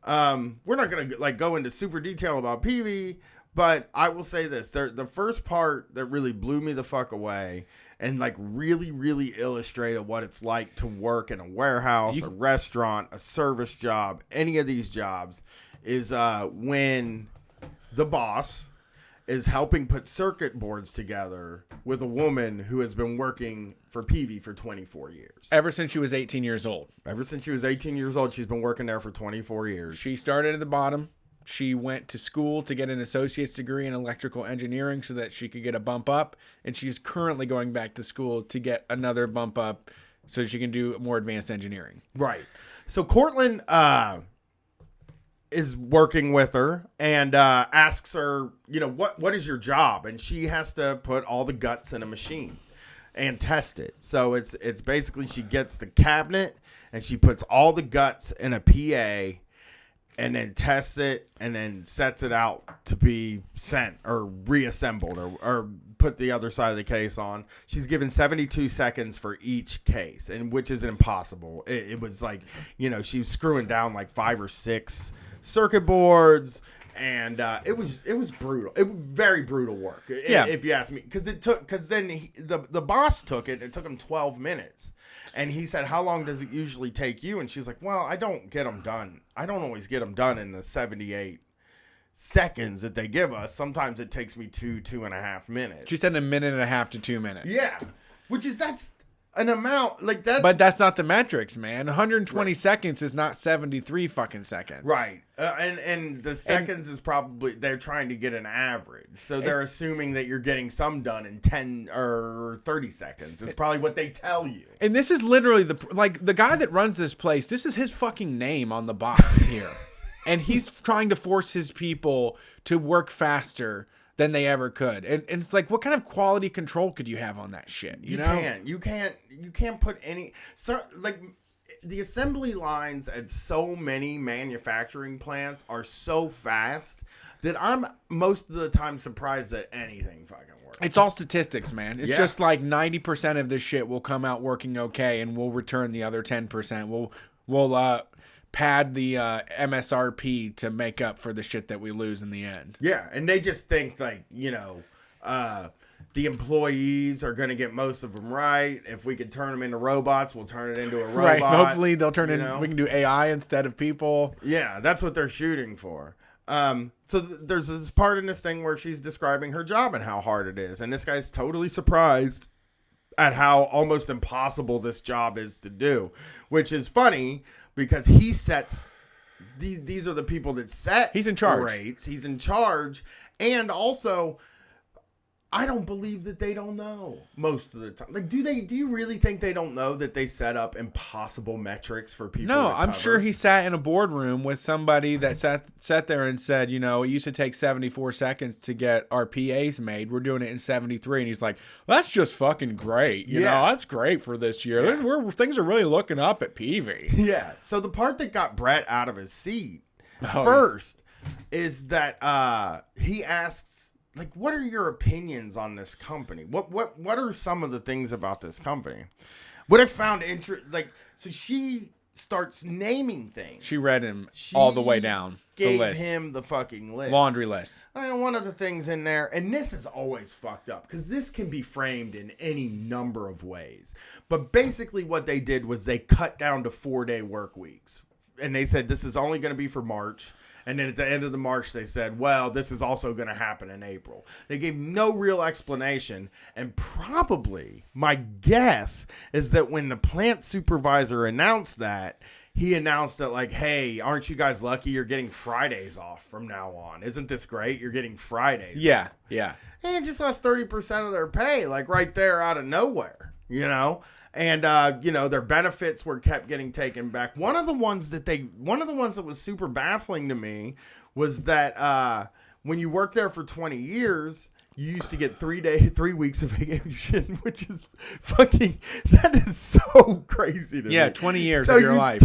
We're not gonna like go into super detail about PV, but I will say this: the first part that really blew me the fuck away, and like really illustrated what it's like to work in a warehouse, a restaurant, a service job, any of these jobs, is when the boss is helping put circuit boards together with a woman who has been working for PV for 24 years. Ever since she was 18 years old. Ever since she was 18 years old, she's been working there for 24 years. She started at the bottom. She went to school to get an associate's degree in electrical engineering so that she could get a bump up. And she's currently going back to school to get another bump up so she can do more advanced engineering. Right. So Cortland is working with her and asks her, what is your job? And she has to put all the guts in a machine and test it. So it's basically she gets the cabinet and she puts all the guts in a PA and then tests it and then sets it out to be sent or reassembled or put the other side of the case on. She's given 72 seconds for each case, and which is impossible. It was like, she was screwing down like 5 or 6 circuit boards, and it was brutal. It was very brutal work, if you ask me, because then the boss took it. It took him 12 minutes, and he said, "How long does it usually take you?" And she's like, "Well, I don't get them done. I don't always get them done in the 78 seconds that they give us. Sometimes it takes me 2.5 minutes." She said 1.5 to 2 minutes. Yeah, that's an amount like that. But that's not the metrics, man. 120 seconds is not 73 fucking seconds. Right. And the seconds is probably, they're trying to get an average. So they're assuming that you're getting some done in 10 or 30 seconds. It's probably what they tell you. And this is literally the guy that runs this place. This is his fucking name on the box here. And he's trying to force his people to work faster than they ever could. And it's like, what kind of quality control could you have on that shit? You can't put any, the assembly lines at so many manufacturing plants are so fast that I'm most of the time surprised that anything fucking works. It's all statistics, man. It's just like 90% of this shit will come out working okay, and we'll return the other 10%. We'll pad the MSRP to make up for the shit that we lose in the end. Yeah, and they just think like, the employees are going to get most of them right. If we could turn them into robots, we'll turn it into a robot. Right, hopefully they'll turn we can do AI instead of people. Yeah, that's what they're shooting for. So there's this part in this thing where she's describing her job and how hard it is. And this guy's totally surprised at how almost impossible this job is to do, which is funny because he sets these are the people that set he's in charge rates. He's in charge. And also, I don't believe that they don't know most of the time. Like, do you really think they don't know that they set up impossible metrics for people? No, I'm sure he sat in a boardroom with somebody that sat there and said, it used to take 74 seconds to get our PAs made. We're doing it in 73. And he's like, that's just fucking great. You know, that's great for this year. Yeah. Things are really looking up at PV. Yeah. So the part that got Brett out of his seat first is that he asks, like, what are your opinions on this company? What are some of the things about this company? What I found so she starts naming things. She read him all the way down the list. Gave him the fucking list. Laundry list. One of the things in there, and this is always fucked up, because this can be framed in any number of ways. But basically what they did was they cut down to 4-day work weeks. And they said this is only going to be for March. And then at the end of the March, they said, well, this is also going to happen in April. They gave no real explanation. And probably my guess is that when the plant supervisor announced that, he announced that, like, hey, aren't you guys lucky you're getting Fridays off from now on? Isn't this great? You're getting Fridays. Yeah, off. yeah. And it just lost 30% of their pay, like right there out of nowhere, And, their benefits were kept getting taken back. One of the ones that was super baffling to me was that when you work there for 20 years, you used to get 3 weeks of vacation, which is that is so crazy to me. Yeah, 20 years of your life.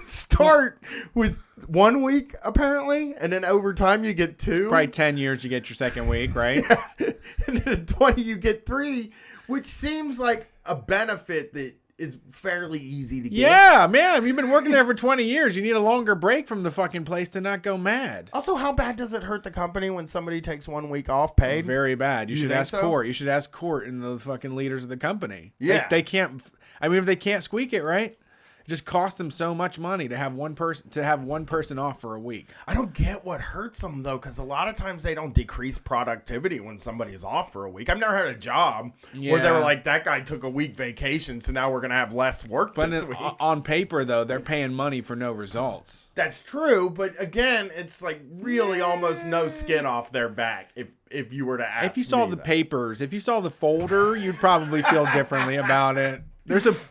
Start with 1 week, apparently, and then over time you get 2. Probably 10 years you get your second week, right? Yeah. And then at 20 you get 3, which seems like a benefit that is fairly easy to get. Yeah, man. You've been working there for 20 years. You need a longer break from the fucking place to not go mad. Also, how bad does it hurt the company when somebody takes 1 week off paid? Very bad. You should ask so? Court. You should ask Court and the fucking leaders of the company. Yeah. They can't. I mean, if they can't squeak it right, it just costs them so much money to have one person off for a week. I don't get what hurts them though, because a lot of times they don't decrease productivity when somebody's off for a week. I've never had a job where they were like, that guy took a week vacation, so now we're gonna have less work this week. On paper though, they're paying money for no results. That's true, but again, it's like really almost no skin off their back if you were to ask. If you saw the papers, if you saw the folder, you'd probably feel differently about it.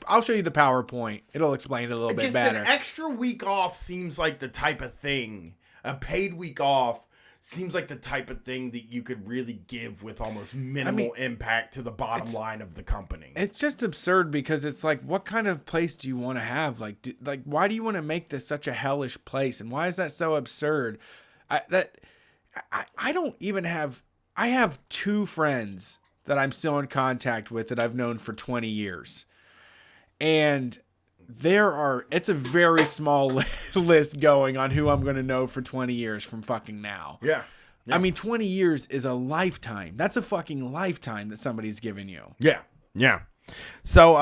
I'll show you the PowerPoint. It'll explain it a little bit better. An extra week off seems like the type of thing. A paid week off seems like the type of thing that you could really give with almost minimal impact to the bottom line of the company. It's just absurd because it's like, what kind of place do you want to have? Like, why do you want to make this such a hellish place? And why is that so absurd? I don't even have. I have 2 friends that I'm still in contact with that I've known for 20 years. And it's a very small list going on who I'm going to know for 20 years from fucking now. Yeah. I mean, 20 years is a lifetime. That's a fucking lifetime that somebody's giving you. Yeah. Yeah. So,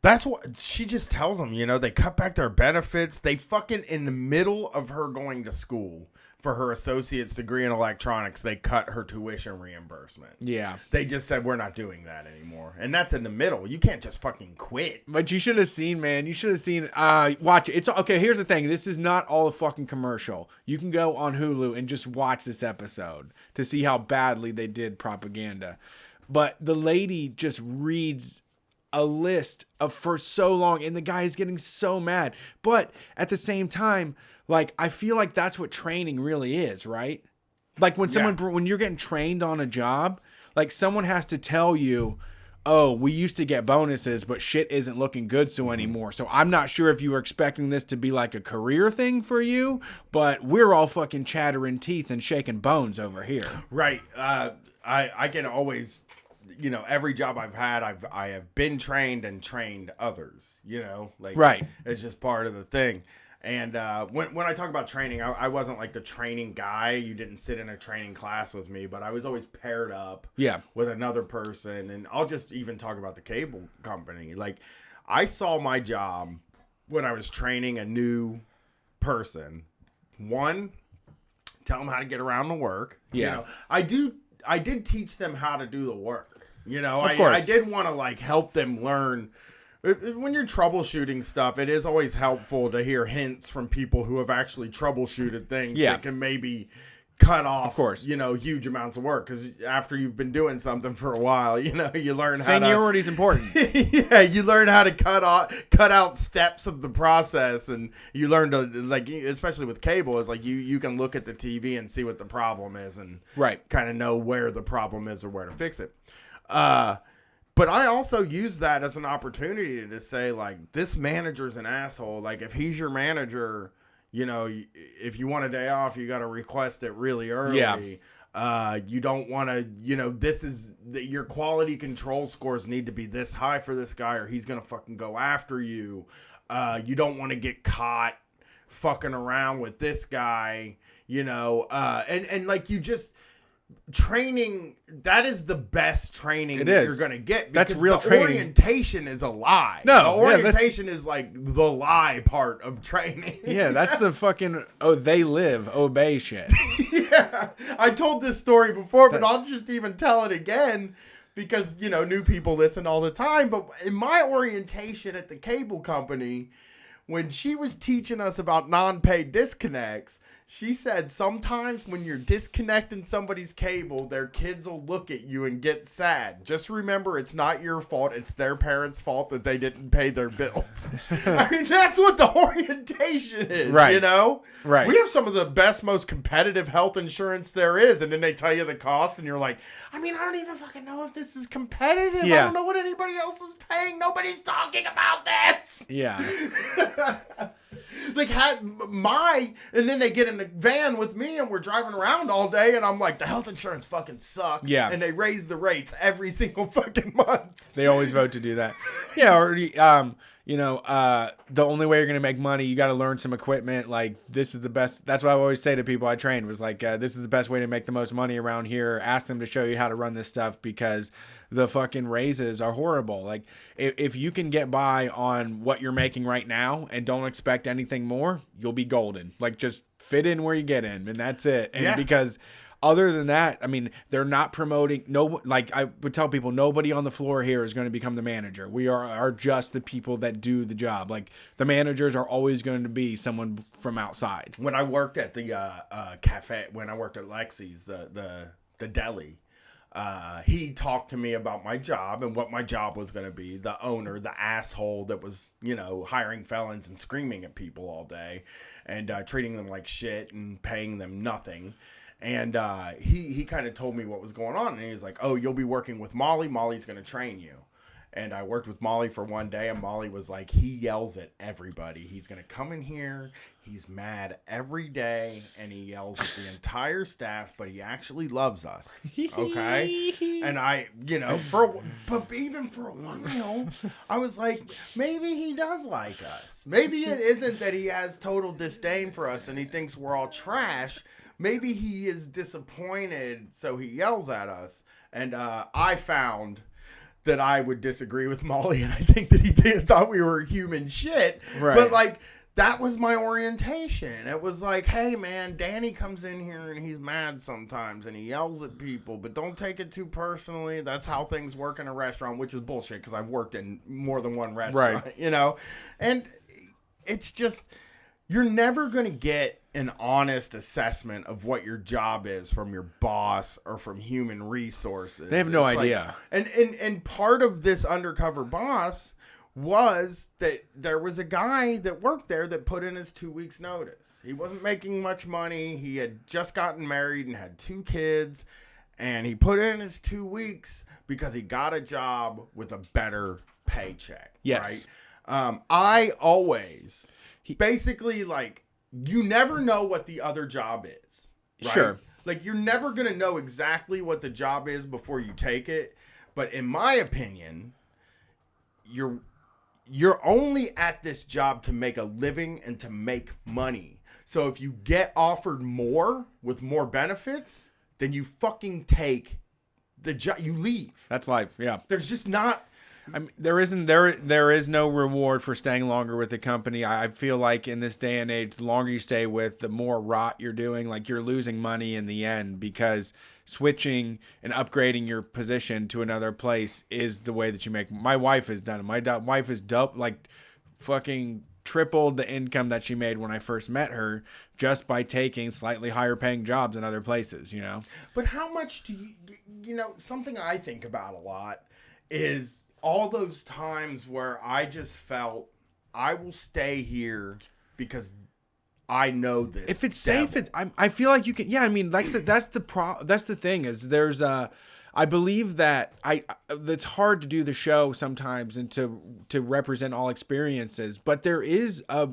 that's what she just tells them, they cut back their benefits. They fucking, in the middle of her going to school for her associate's degree in electronics, they cut her tuition reimbursement. Yeah. They just said, we're not doing that anymore. And that's in the middle. You can't just fucking quit. But you should have seen, man. You should have seen. Watch it. It's okay. Here's the thing. This is not all a fucking commercial. You can go on Hulu and just watch this episode to see how badly they did propaganda. But the lady just reads a list for so long, and the guy is getting so mad. But at the same time, like, I feel like that's what training really is, right? Like when you're getting trained on a job, like someone has to tell you, oh, we used to get bonuses, but shit isn't looking good so anymore. So I'm not sure if you were expecting this to be like a career thing for you, but we're all fucking chattering teeth and shaking bones over here. Right. I can always, every job I've had, I have been trained and trained others, like, right. It's just part of the thing. And when I talk about training, I wasn't like the training guy. You didn't sit in a training class with me, but I was always paired up with another person. And I'll just even talk about the cable company. Like, I saw my job when I was training a new person. One, tell them how to get around the work. Yeah. I did teach them how to do the work. Of course. I did want to like help them learn. When you're troubleshooting stuff, it is always helpful to hear hints from people who have actually troubleshooted things that can maybe cut off, of course, huge amounts of work. Because after you've been doing something for a while, you learn how to... Seniority is important. Yeah, you learn how to cut out steps of the process, and you learn to, like, especially with cable, is like you can look at the TV and see what the problem is, and kind of know where the problem is or where to fix it. But I also use that as an opportunity to say, like, this manager's an asshole. Like, if he's your manager, if you want a day off, you got to request it really early. Yeah. You don't want to, your quality control scores need to be this high for this guy, or he's going to fucking go after you. You don't want to get caught fucking around with this guy, and like, you just... Training, that is the best training you're going to get, because that's real the training. Orientation is a lie. No, the orientation is like the lie part of training. Yeah, that's the fucking they live, obey shit. Yeah, I told this story before, but I'll just even tell it again because, new people listen all the time. But in my orientation at the cable company, when she was teaching us about non-paid disconnects, she said sometimes when you're disconnecting somebody's cable, their kids will look at you and get sad. Just remember, it's not your fault. It's their parents' fault that they didn't pay their bills. I mean, that's what the orientation is, right. Right. We have some of the best, most competitive health insurance there is, and then they tell you the cost, and you're like, I mean, I don't even fucking know if this is competitive. Yeah. I don't know what anybody else is paying. Nobody's talking about this. Yeah. And then they get in the van with me and we're driving around all day and I'm like, the health insurance fucking sucks. Yeah. And they raise the rates every single fucking month. They always vote to do that. Yeah, or the only way you're gonna make money, you got to learn some equipment. Like, this is the best. That's what I always say to people I train, was like, this is the best way to make the most money around here. Ask them to show you how to run this stuff, because the fucking raises are horrible. Like, if you can get by on what you're making right now and don't expect anything more, you'll be golden. Like, just fit in where you get in, and that's it. And because other than that, I mean, they're not promoting. No, like I would tell people, nobody on the floor here is going to become the manager. We are just the people that do the job. Like, the managers are always going to be someone from outside. When I worked at the cafe, when I worked at Lexi's, the deli, he talked to me about my job and what my job was going to be. The owner, the asshole that was, hiring felons and screaming at people all day and treating them like shit and paying them nothing. And he kind of told me what was going on. And he was like, oh, you'll be working with Molly. Molly's going to train you. And I worked with Molly for one day. And Molly was like, he yells at everybody. He's going to come in here. He's mad every day. And he yells at the entire staff. But he actually loves us. Okay? And but even for a while, I was like, maybe he does like us. Maybe it isn't that he has total disdain for us and he thinks we're all trash. Maybe he is disappointed, so he yells at us. And I found that I would disagree with Molly, and I think that he thought we were human shit. Right. But, that was my orientation. It was like, hey, man, Danny comes in here, and he's mad sometimes, and he yells at people, but don't take it too personally. That's how things work in a restaurant, which is bullshit, because I've worked in more than one restaurant, right. And it's just, you're never going to get an honest assessment of what your job is from your boss or from human resources. They have no idea. And part of this Undercover Boss was that there was a guy that worked there that put in his 2 weeks notice. He wasn't making much money. He had just gotten married and had 2 kids. And he put in his 2 weeks because he got a job with a better paycheck. Yes. Right? I always basically, you never know what the other job is. Right? Sure. You're never going to know exactly what the job is before you take it. But in my opinion, you're only at this job to make a living and to make money. So if you get offered more with more benefits, then you fucking take the job. You leave. That's life. Yeah. There's just not. I mean, there is no reward for staying longer with the company. I feel like in this day and age, the longer you stay with, the more rot you're doing. Like, you're losing money in the end, because switching and upgrading your position to another place is the way that you make. My wife has done it. My wife is dope, fucking tripled the income that she made when I first met her, just by taking slightly higher paying jobs in other places, But how much do something I think about a lot is all those times where I just felt I will stay here because I know this. If it's safe, I feel like you can. Yeah, I mean, that's the thing is I believe that it's hard to do the show sometimes and to represent all experiences, but there is a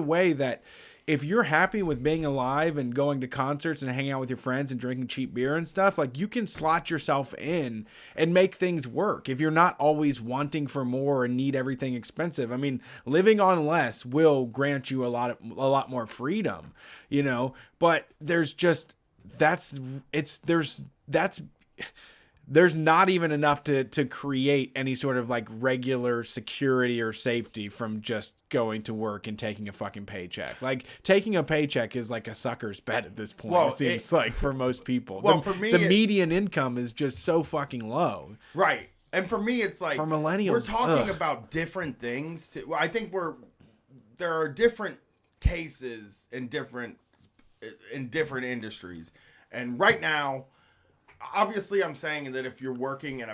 way that if you're happy with being alive and going to concerts and hanging out with your friends and drinking cheap beer and stuff, you can slot yourself in and make things work. If you're not always wanting for more and need everything expensive, I mean, living on less will grant you a lot more freedom, but there's not even enough to create any sort of regular security or safety from just going to work and taking a fucking paycheck. Taking a paycheck is like a sucker's bet at this point. Well, it seems like for most people. Well, for me, the median income is just so fucking low. Right. And for me, it's like, for millennials, we're talking about different things. I think there are different cases in different industries. And right now, obviously, I'm saying that if you're working in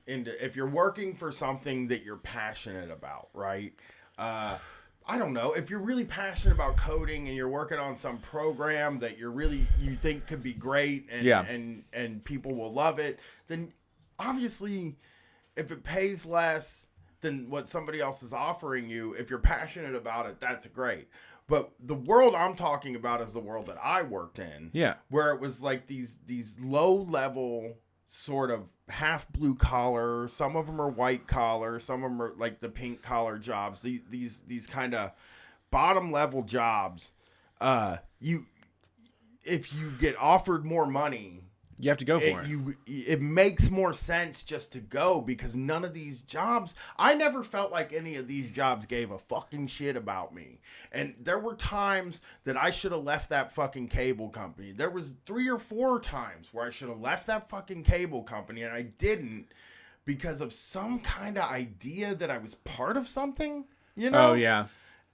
if you're working for something that you're passionate about, right? I don't know. If you're really passionate about coding and you're working on some program that you think could be great and people will love it, then obviously, if it pays less than what somebody else is offering you. If you're passionate about it, that's great. But the world I'm talking about is the world that I worked in. Yeah. Where it was like these low level sort of half blue collar. Some of them are white collar. Some of them are like the pink collar jobs. These kind of bottom level jobs. If you get offered more money, you have to go for it. It makes more sense just to go, because none of these jobs, I never felt like any of these jobs gave a fucking shit about me. And there were times that I should have left that fucking cable company. There was 3 or 4 times where I should have left that fucking cable company, and I didn't, because of some kind of idea that I was part of something, you know? Oh, yeah.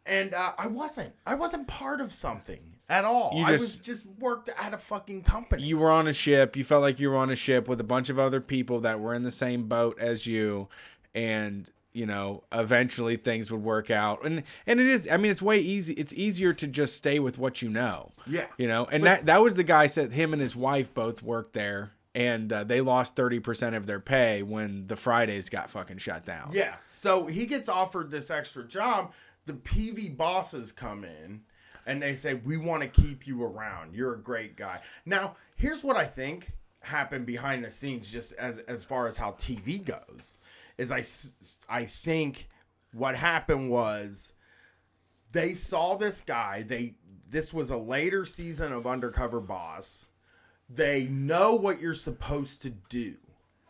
And I wasn't part of something at all. I was just worked at a fucking company. You were on a ship. You felt like you were on a ship with a bunch of other people that were in the same boat as you. And, you know, eventually things would work out. And it is, I mean, it's way easy. It's easier to just stay with what you know. Yeah. You know, and that was the guy said him and his wife both worked there. And they lost 30% of their pay when the Fridays got fucking shut down. Yeah. So he gets offered this extra job. The PV bosses come in and they say, we want to keep you around. You're a great guy. Now, here's what I think happened behind the scenes, just as far as how TV goes, is I think what happened was they saw this guy. This was a later season of Undercover Boss. They know what you're supposed to do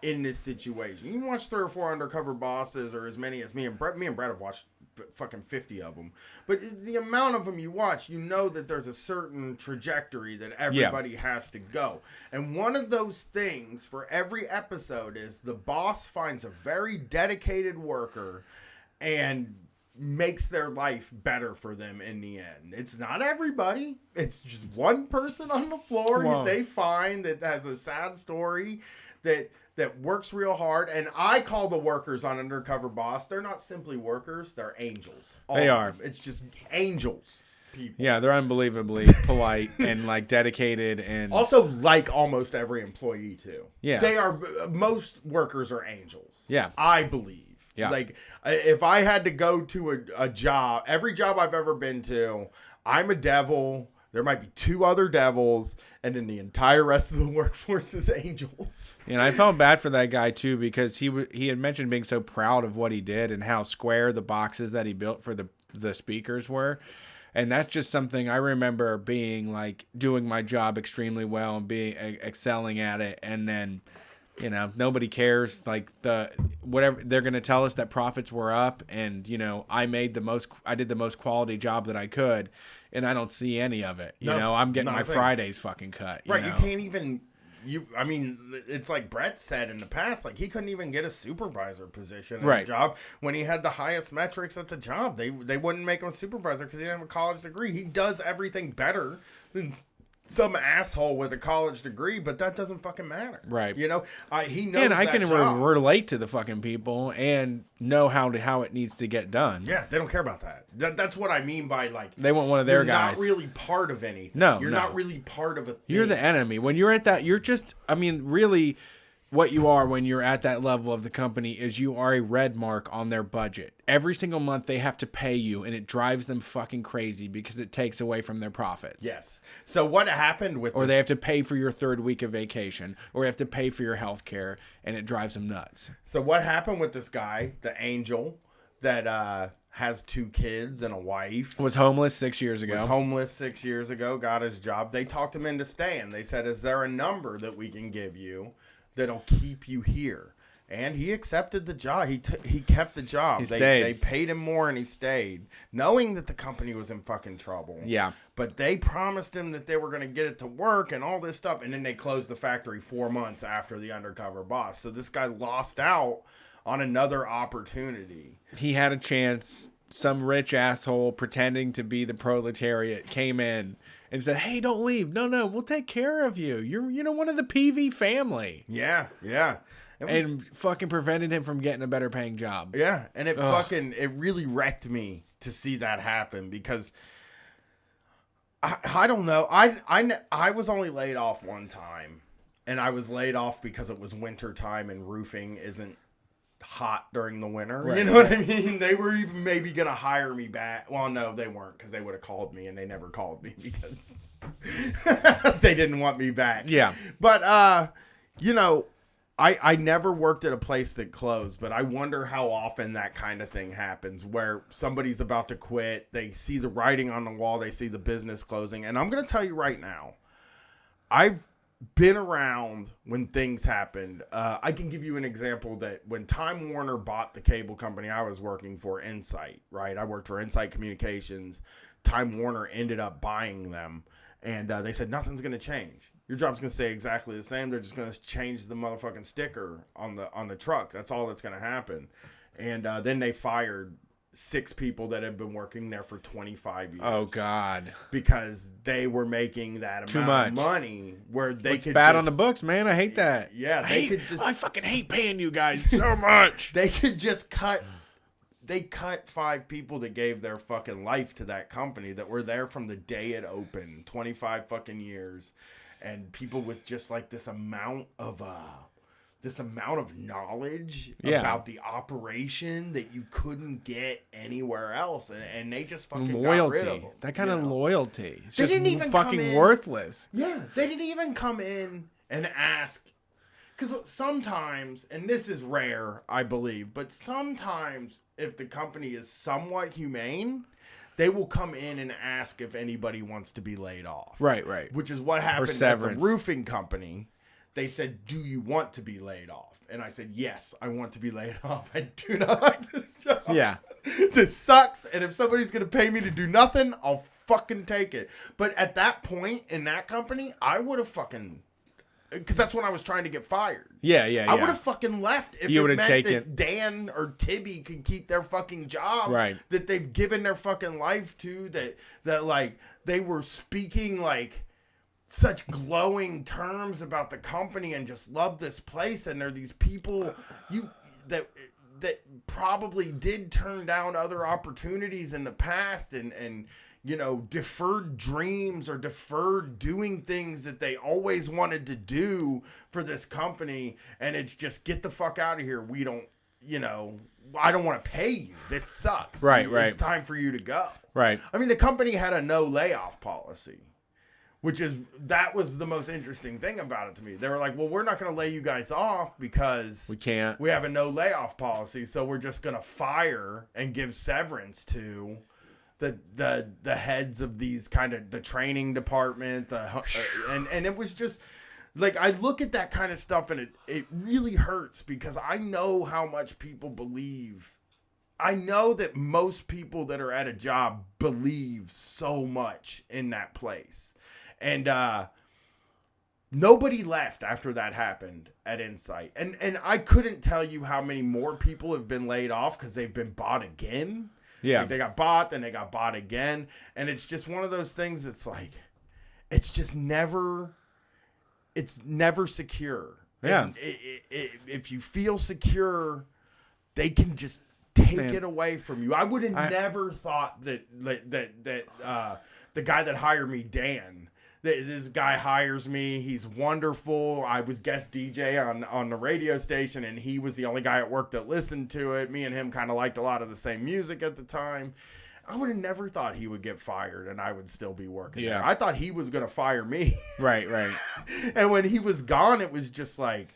in this situation. You can watch 3 or 4 Undercover Bosses, or as many as me and Brett have watched fucking 50 of them. But the amount of them you watch, you know that there's a certain trajectory that everybody has to go. And one of those things for every episode is the boss finds a very dedicated worker and makes their life better for them in the end. It's not everybody. It's just one person on the floor Wow. they find that has a sad story that works real hard. And I call the workers on Undercover Boss, they're not simply workers, they're angels. They are. It's just angels. People. Yeah, they're unbelievably polite and like dedicated, and Also like almost every employee too. Yeah. They are, most workers are angels. Yeah. I believe. Yeah. Like if I had to go to a job, every job I've ever been to, I'm a devil. There might be 2 other devils, and then the entire rest of the workforce is angels. And I felt bad for that guy too, because he had mentioned being so proud of what he did and how square the boxes that he built for the speakers were. And that's just something I remember being like doing my job extremely well and being excelling at it, and then, you know, nobody cares. Like whatever they're going to tell us that profits were up, and you know, I did the most quality job that I could, and I don't see any of it. You know, I'm getting my Fridays fucking cut. Right. You know? You can't even, I mean, it's like Brett said in the past, like he couldn't even get a supervisor position at a job when he had the highest metrics at the job. They wouldn't make him a supervisor because he didn't have a college degree. He does everything better than some asshole with a college degree, but that doesn't fucking matter. Right. You know, he knows and I can job. relate to the fucking people and know how it needs to get done. Yeah, they don't care about that. That's what I mean by like they want one of their guys. You're not really part of anything. No, you're not really part of a thing. You're the enemy. When you're at that, you're just, I mean, really what you are when you're at that level of the company is you are a red mark on their budget. Every single month they have to pay you, and it drives them fucking crazy because it takes away from their profits. Yes. So what happened with Or they have to pay for your 3rd week of vacation, or they have to pay for your health care, and it drives them nuts. So what happened with this guy, the angel, that has 2 kids and a wife? Was homeless 6 years ago. Was homeless 6 years ago, got his job. They talked him into staying. They said, is there a number that we can give you that'll keep you here? And he accepted the job. He kept the job. He stayed. They paid him more and he stayed, knowing that the company was in fucking trouble. Yeah. But they promised him that they were going to get it to work and all this stuff. And then they closed the factory 4 months after the Undercover Boss. So this guy lost out on another opportunity. He had a chance. Some rich asshole pretending to be the proletariat came in and said, hey, don't leave. No, we'll take care of you. You're one of the PV family. Yeah, yeah. And fucking prevented him from getting a better paying job. Yeah, and it really wrecked me to see that happen, because I don't know. I was only laid off one time, and I was laid off because it was winter time and roofing isn't hot during the winter. Right. You know what I mean? They were even maybe going to hire me back. Well, no, they weren't, because they would have called me, and they never called me because they didn't want me back. Yeah. But, you know, I never worked at a place that closed, but I wonder how often that kind of thing happens where somebody's about to quit. They see the writing on the wall. They see the business closing. And I'm going to tell you right now, I've been around when things happened. I can give you an example that when Time Warner bought the cable company I was working for, Insight, right? I worked for Insight Communications. Time Warner ended up buying them. And they said, nothing's going to change. Your job's going to stay exactly the same. They're just going to change the motherfucking sticker on the truck. That's all that's going to happen. And then they fired 6 people that had been working there for 25 years. Oh, God. Because they were making that amount of money where they It's could bad just, on the books, man. I hate that. Yeah, I fucking hate paying you guys so much. They could just cut. They cut 5 people that gave their fucking life to that company that were there from the day it opened, 25 fucking years, and people with just like this amount of knowledge about the operation that you couldn't get anywhere else, and they just fucking loyalty. got rid of them, That kind of loyalty. It's they just didn't even fucking worthless. Yeah, they didn't even come in and ask. Because sometimes, and this is rare, I believe, but sometimes if the company is somewhat humane, they will come in and ask if anybody wants to be laid off. Right. Which is what happened at the roofing company. They said, do you want to be laid off? And I said, yes, I want to be laid off. I do not like this job. Yeah. This sucks. And if somebody's going to pay me to do nothing, I'll fucking take it. But at that point in that company, I would have fucking... Because that's when I was trying to get fired. Yeah. I would have fucking left if you it meant taken... that Dan or Tibby could keep their fucking job. Right. That they've given their fucking life to. That like they were speaking like such glowing terms about the company and just love this place. And there are these people that probably did turn down other opportunities in the past and you know, deferred dreams or deferred doing things that they always wanted to do for this company. And it's just, get the fuck out of here. We don't, you know, I don't want to pay you. This sucks. Right. It's time for you to go. Right. I mean, the company had a no layoff policy, that was the most interesting thing about it to me. They were like, well, we're not going to lay you guys off because we can't. We have a no layoff policy. So we're just going to fire and give severance to the heads of these kind of the training department, and it was just like, I look at that kind of stuff and it really hurts because I know how much people believe. I know that most people that are at a job believe so much in that place, and nobody left after that happened at Insight, and I couldn't tell you how many more people have been laid off because they've been bought again. Yeah. Like they got bought, then they got bought again. And it's just one of those things that's like, it's never secure. Yeah. And if you feel secure, they can just take it away from you. I would have never thought that the guy that hired me, Dan, this guy hires me. He's wonderful. I was guest DJ on the radio station, and he was the only guy at work that listened to it. Me and him kind of liked a lot of the same music at the time. I would have never thought he would get fired and I would still be working there. I thought he was going to fire me. Right. And when he was gone, it was just like,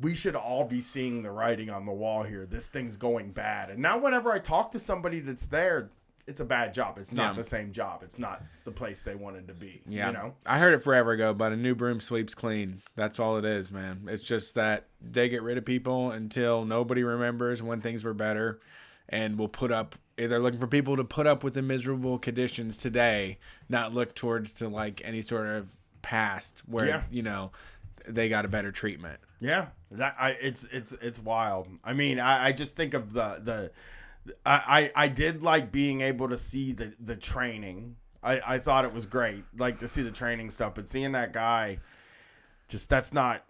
we should all be seeing the writing on the wall here. This thing's going bad. And now whenever I talk to somebody that's there, it's a bad job. It's not the same job. It's not the place they wanted to be. Yeah. You know? I heard it forever ago, but a new broom sweeps clean. That's all it is, man. It's just that they get rid of people until nobody remembers when things were better, and will put up, they're looking for people to put up with the miserable conditions today, not look towards to like any sort of past where, you know, they got a better treatment. Yeah. It's wild. I mean, I just think of I did like being able to see the training. I thought it was great, like to see the training stuff, but seeing that guy, just that's not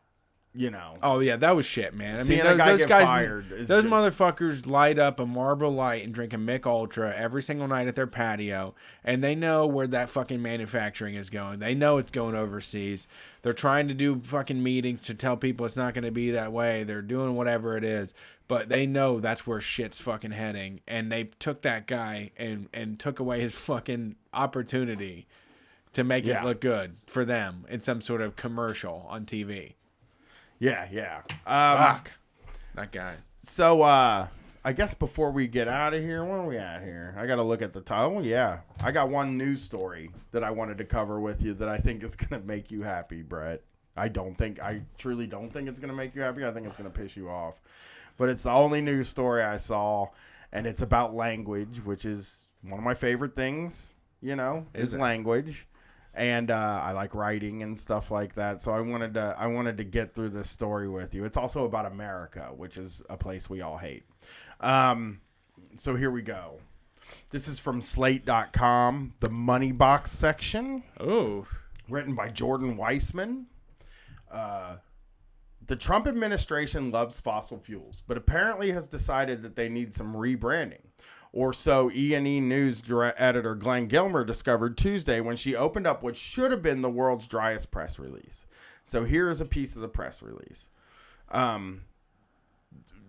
Oh yeah, that was shit, man. I Seeing mean, a guy those get guys, fired is those just- motherfuckers light up a Marlboro Light and drink a Mick Ultra every single night at their patio, and they know where that fucking manufacturing is going. They know it's going overseas. They're trying to do fucking meetings to tell people it's not going to be that way. They're doing whatever it is, but they know that's where shit's fucking heading, and they took that guy and took away his fucking opportunity to make it look good for them in some sort of commercial on TV. Yeah. Fuck. That guy. So, I guess before we get out of here, where are we at here? I got to look at the title. Oh, yeah. I got one news story that I wanted to cover with you that I think is going to make you happy, Brett. I truly don't think it's going to make you happy. I think it's going to piss you off. But it's the only news story I saw, and it's about language, which is one of my favorite things, is language. And I like writing and stuff like that, so I wanted to get through this story with you. It's also about America, which is a place we all hate. So here we go. This is from Slate.com, the Money Box section. Oh, written by Jordan Weissman. The Trump administration loves fossil fuels, but apparently has decided that they need some rebranding. Or so E&E News editor Glenn Gilmer discovered Tuesday when she opened up what should have been the world's driest press release. So here is a piece of the press release.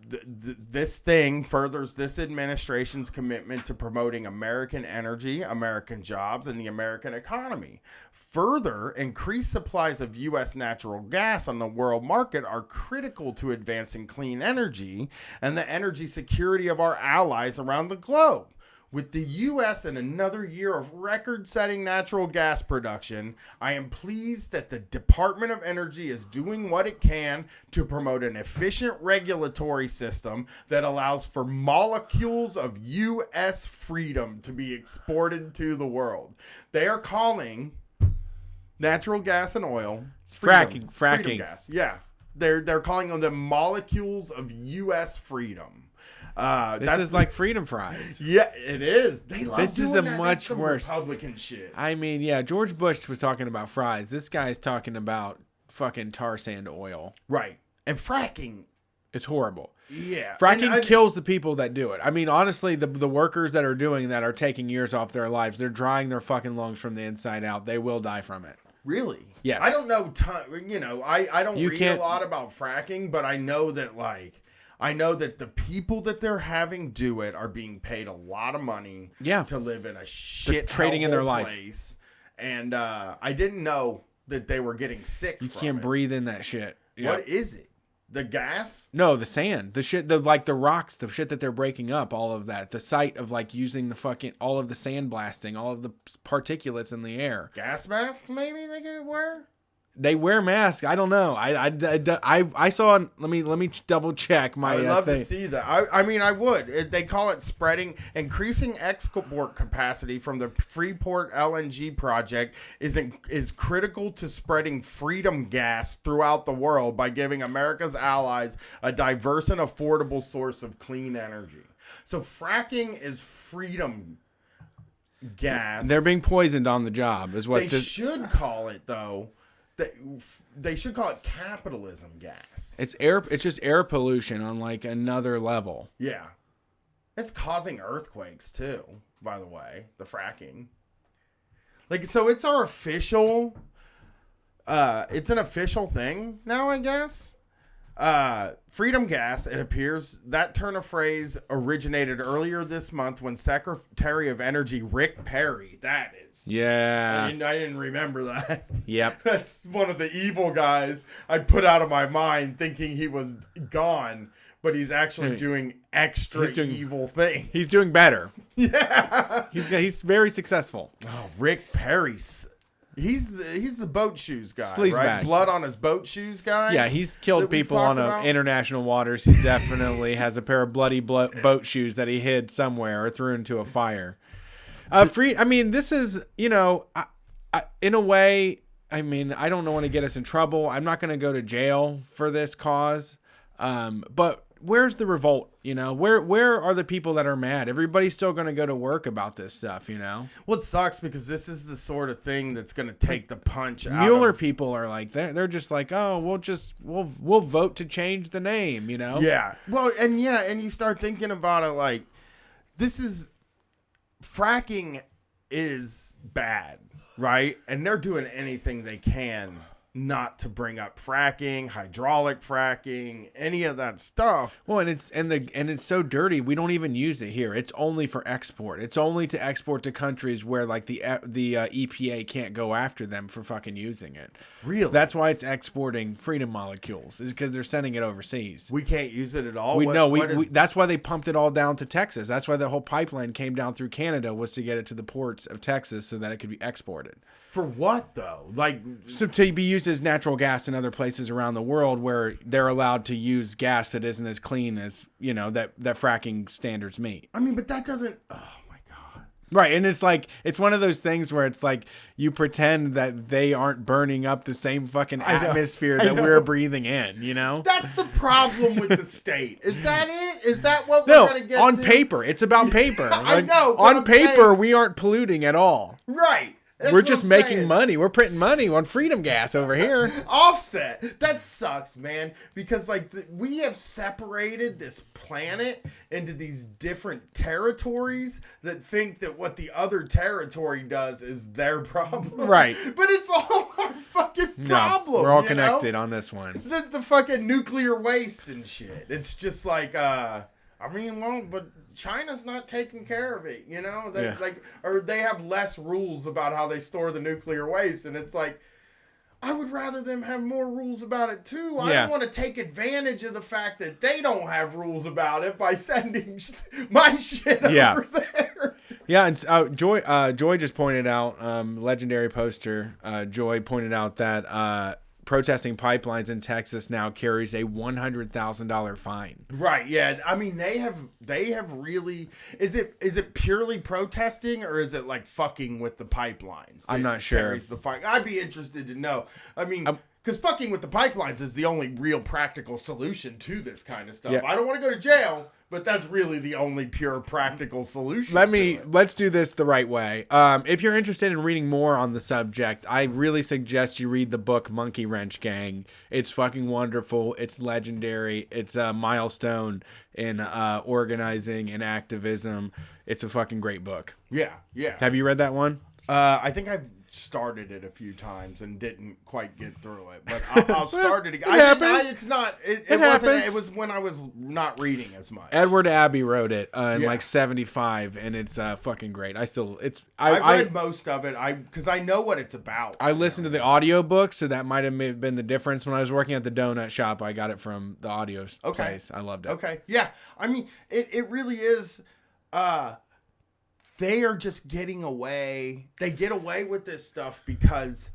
This thing furthers this administration's commitment to promoting American energy, American jobs, and the American economy. Further, increased supplies of U.S. natural gas on the world market are critical to advancing clean energy and the energy security of our allies around the globe. With the U.S. in another year of record-setting natural gas production, I am pleased that the Department of Energy is doing what it can to promote an efficient regulatory system that allows for molecules of U.S. freedom to be exported to the world. They are calling natural gas and oil fracking. Freedom gas. Yeah. They're calling them the molecules of U.S. freedom. This is like freedom fries. Yeah, it is. They love this doing is a that. much That's worse Republican shit. I mean, yeah, George Bush was talking about fries. This guy's talking about fucking tar sand oil. Right. And fracking. It's horrible. Yeah. Fracking kills the people that do it. I mean, honestly, the workers that are doing that are taking years off their lives. They're drying their fucking lungs from the inside out. They will die from it. Really? Yes. I don't know. I don't read a lot about fracking, but I know that the people that they're having do it are being paid a lot of money to live in a shit trading in their life. Place. And I didn't know that they were getting sick. You can't breathe in that shit. What is it? The gas? No, the sand. The shit, the rocks, the shit that they're breaking up, all of that. The sight of using the fucking, all of the sand blasting, all of the particulates in the air. Gas masks maybe they could wear? They wear masks. I don't know. I saw. Let me double check my. I would love thing. to see that. I mean, I would. They call it spreading. Increasing export capacity from the Freeport LNG project is critical to spreading freedom gas throughout the world by giving America's allies a diverse and affordable source of clean energy. So fracking is freedom gas. They're being poisoned on the job. Is what they should call it, though. They should call it capitalism gas. It's air. It's just air pollution on another level. Yeah, it's causing earthquakes too. By the way, the fracking. So it's our official. It's an official thing now, I guess. Freedom gas. It appears that turn of phrase originated earlier this month when Secretary of Energy Rick Perry. That is. Yeah. I didn't remember that. Yep. That's one of the evil guys I put out of my mind thinking he was gone, but he's actually doing evil things. He's doing better. Yeah. He's very successful. Oh, Rick Perry. He's the boat shoes guy, right? Bag. Blood on his boat shoes guy? Yeah, he's killed people on international waters. He definitely has a pair of bloody boat shoes that he hid somewhere or threw into a fire. I mean, this is, in a way, I mean, I don't want to get us in trouble. I'm not going to go to jail for this cause. But where's the revolt? You know, where are the people that are mad? Everybody's still going to go to work about this stuff, you know? Well, it sucks because this is the sort of thing that's going to take the punch out Mueller of... people are like, they're just like, oh, we'll vote to change the name, you know? Yeah. Well, and you start thinking about it like, this is... Fracking is bad, right? And they're doing anything they can not to bring up fracking, hydraulic fracking, any of that stuff. Well, and it's so dirty. We don't even use it here. It's only for export. It's only to export to countries where like the EPA can't go after them for fucking using it. Really? That's why it's exporting freedom molecules. Is because they're sending it overseas. We can't use it at all. That's why they pumped it all down to Texas. That's why the whole pipeline came down through Canada, was to get it to the ports of Texas so that it could be exported. For what though? Like, so to be used as natural gas in other places around the world where they're allowed to use gas that isn't as clean as, you know, that fracking standards meet. I mean, but that doesn't. Oh my god. Right, and it's like, it's one of those things where it's like you pretend that they aren't burning up the same fucking atmosphere that we're breathing in, you know? That's the problem with the state. Is that it? Is that what we're going to get on to? paper. It's about paper. I know. On paper, we aren't polluting at all. Right. That's we're just making saying. money. We're printing money on freedom gas over here. Offset. That sucks, man. Because like we have separated this planet into these different territories that think that what the other territory does is their problem. Right. But it's all our fucking problem. No, we're all connected on this one. The fucking nuclear waste and shit. It's just like, I mean, well, but China's not taking care of it, you know? Or they have less rules about how they store the nuclear waste, and it's like, I would rather them have more rules about it too. I don't want to take advantage of the fact that they don't have rules about it by sending my shit over there. Yeah, and Joy just pointed out, legendary poster, Joy pointed out that protesting pipelines in Texas now carries a $100,000 fine. Right. Yeah. I mean, they have really. Is it purely protesting, or is it like fucking with the pipelines? I'm not sure. Carries the fine. I'd be interested to know. I mean, because fucking with the pipelines is the only real practical solution to this kind of stuff. Yeah. I don't want to go to jail, but that's really the only pure practical solution. Let's do this the right way. If you're interested in reading more on the subject, I really suggest you read the book Monkey Wrench Gang. It's fucking wonderful. It's legendary. It's a milestone in organizing and activism. It's a fucking great book. Yeah, yeah. Have you read that one? I think I've started it a few times and didn't quite get through it, but I'll start it again. It was when I was not reading as much. Edward Abbey wrote it in like 75, and it's fucking great. I've read most of it because I know what it's about. I listened to the audiobook, so that might have been the difference. When I was working at the donut shop, I got it from the audio place. I loved it. Okay. Yeah. I mean, it really is they are just getting away. They get away with this stuff because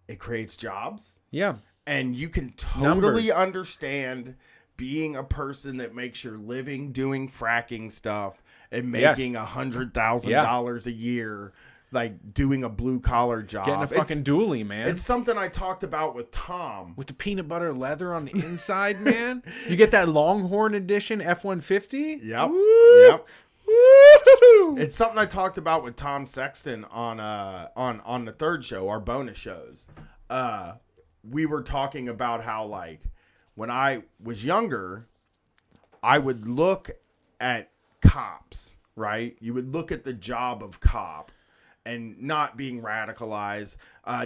it creates jobs. Yeah. And you can totally understand being a person that makes your living doing fracking stuff and making $100,000 a year, like doing a blue collar job. Getting a fucking dually, man. It's something I talked about with Tom. With the peanut butter leather on the inside, man. You get that Longhorn edition F-150? Yep. Woo! Yep. Woo! It's something I talked about with Tom Sexton on the third show, our bonus shows. We were talking about how, like, when I was younger, I would look at cops, right? You would look at the job of cop and not being radicalized,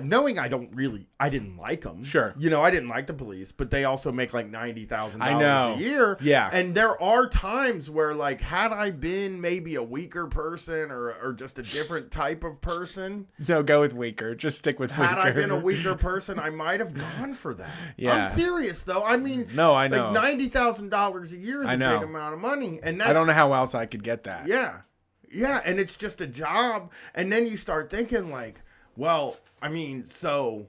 knowing I didn't like them. Sure. You know, I didn't like the police, but they also make like $90,000 a year. Yeah. And there are times where, like, had I been maybe a weaker person or just a different type of person. No, go with weaker. Just stick with weaker. Had I been a weaker person, I might have gone for that. Yeah. I'm serious, though. I mean, no, I know. Like $90,000 a year is a big amount of money. And I don't know how else I could get that. Yeah. Yeah, and it's just a job. And then you start thinking, like, well, I mean, so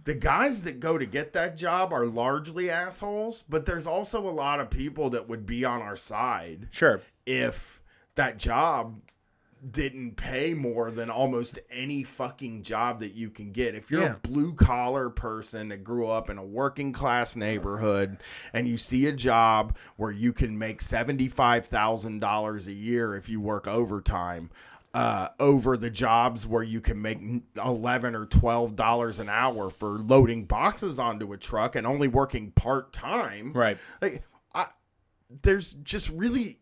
the guys that go to get that job are largely assholes, but there's also a lot of people that would be on our side. Sure. If that job didn't pay more than almost any fucking job that you can get. If you're a blue collar person that grew up in a working class neighborhood and you see a job where you can make $75,000 a year if you work overtime, over the jobs where you can make $11 or $12 an hour for loading boxes onto a truck and only working part-time. Right. Like, there's just really,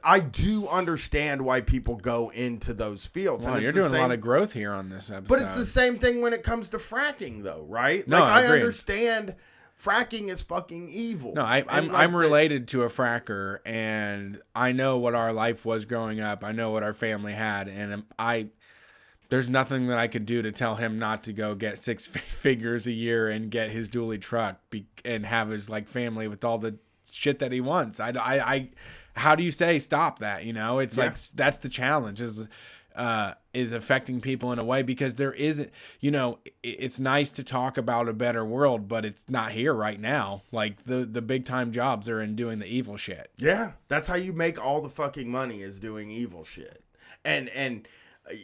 I do understand why people go into those fields. Wow, and you're doing a lot of growth here on this episode. But it's the same thing when it comes to fracking, though, right? No, like, I agreed. understand fracking is fucking evil. No, I'm related to a fracker, and I know what our life was growing up. I know what our family had, and there's nothing that I could do to tell him not to go get six figures a year and get his dually truck and have his like family with all the shit that he wants. I how do you say stop that? You know, it's like that's the challenge is affecting people in a way, because there isn't, you know, it's nice to talk about a better world, but it's not here right now. Like the big time jobs are in doing the evil shit. Yeah, that's how you make all the fucking money, is doing evil shit. And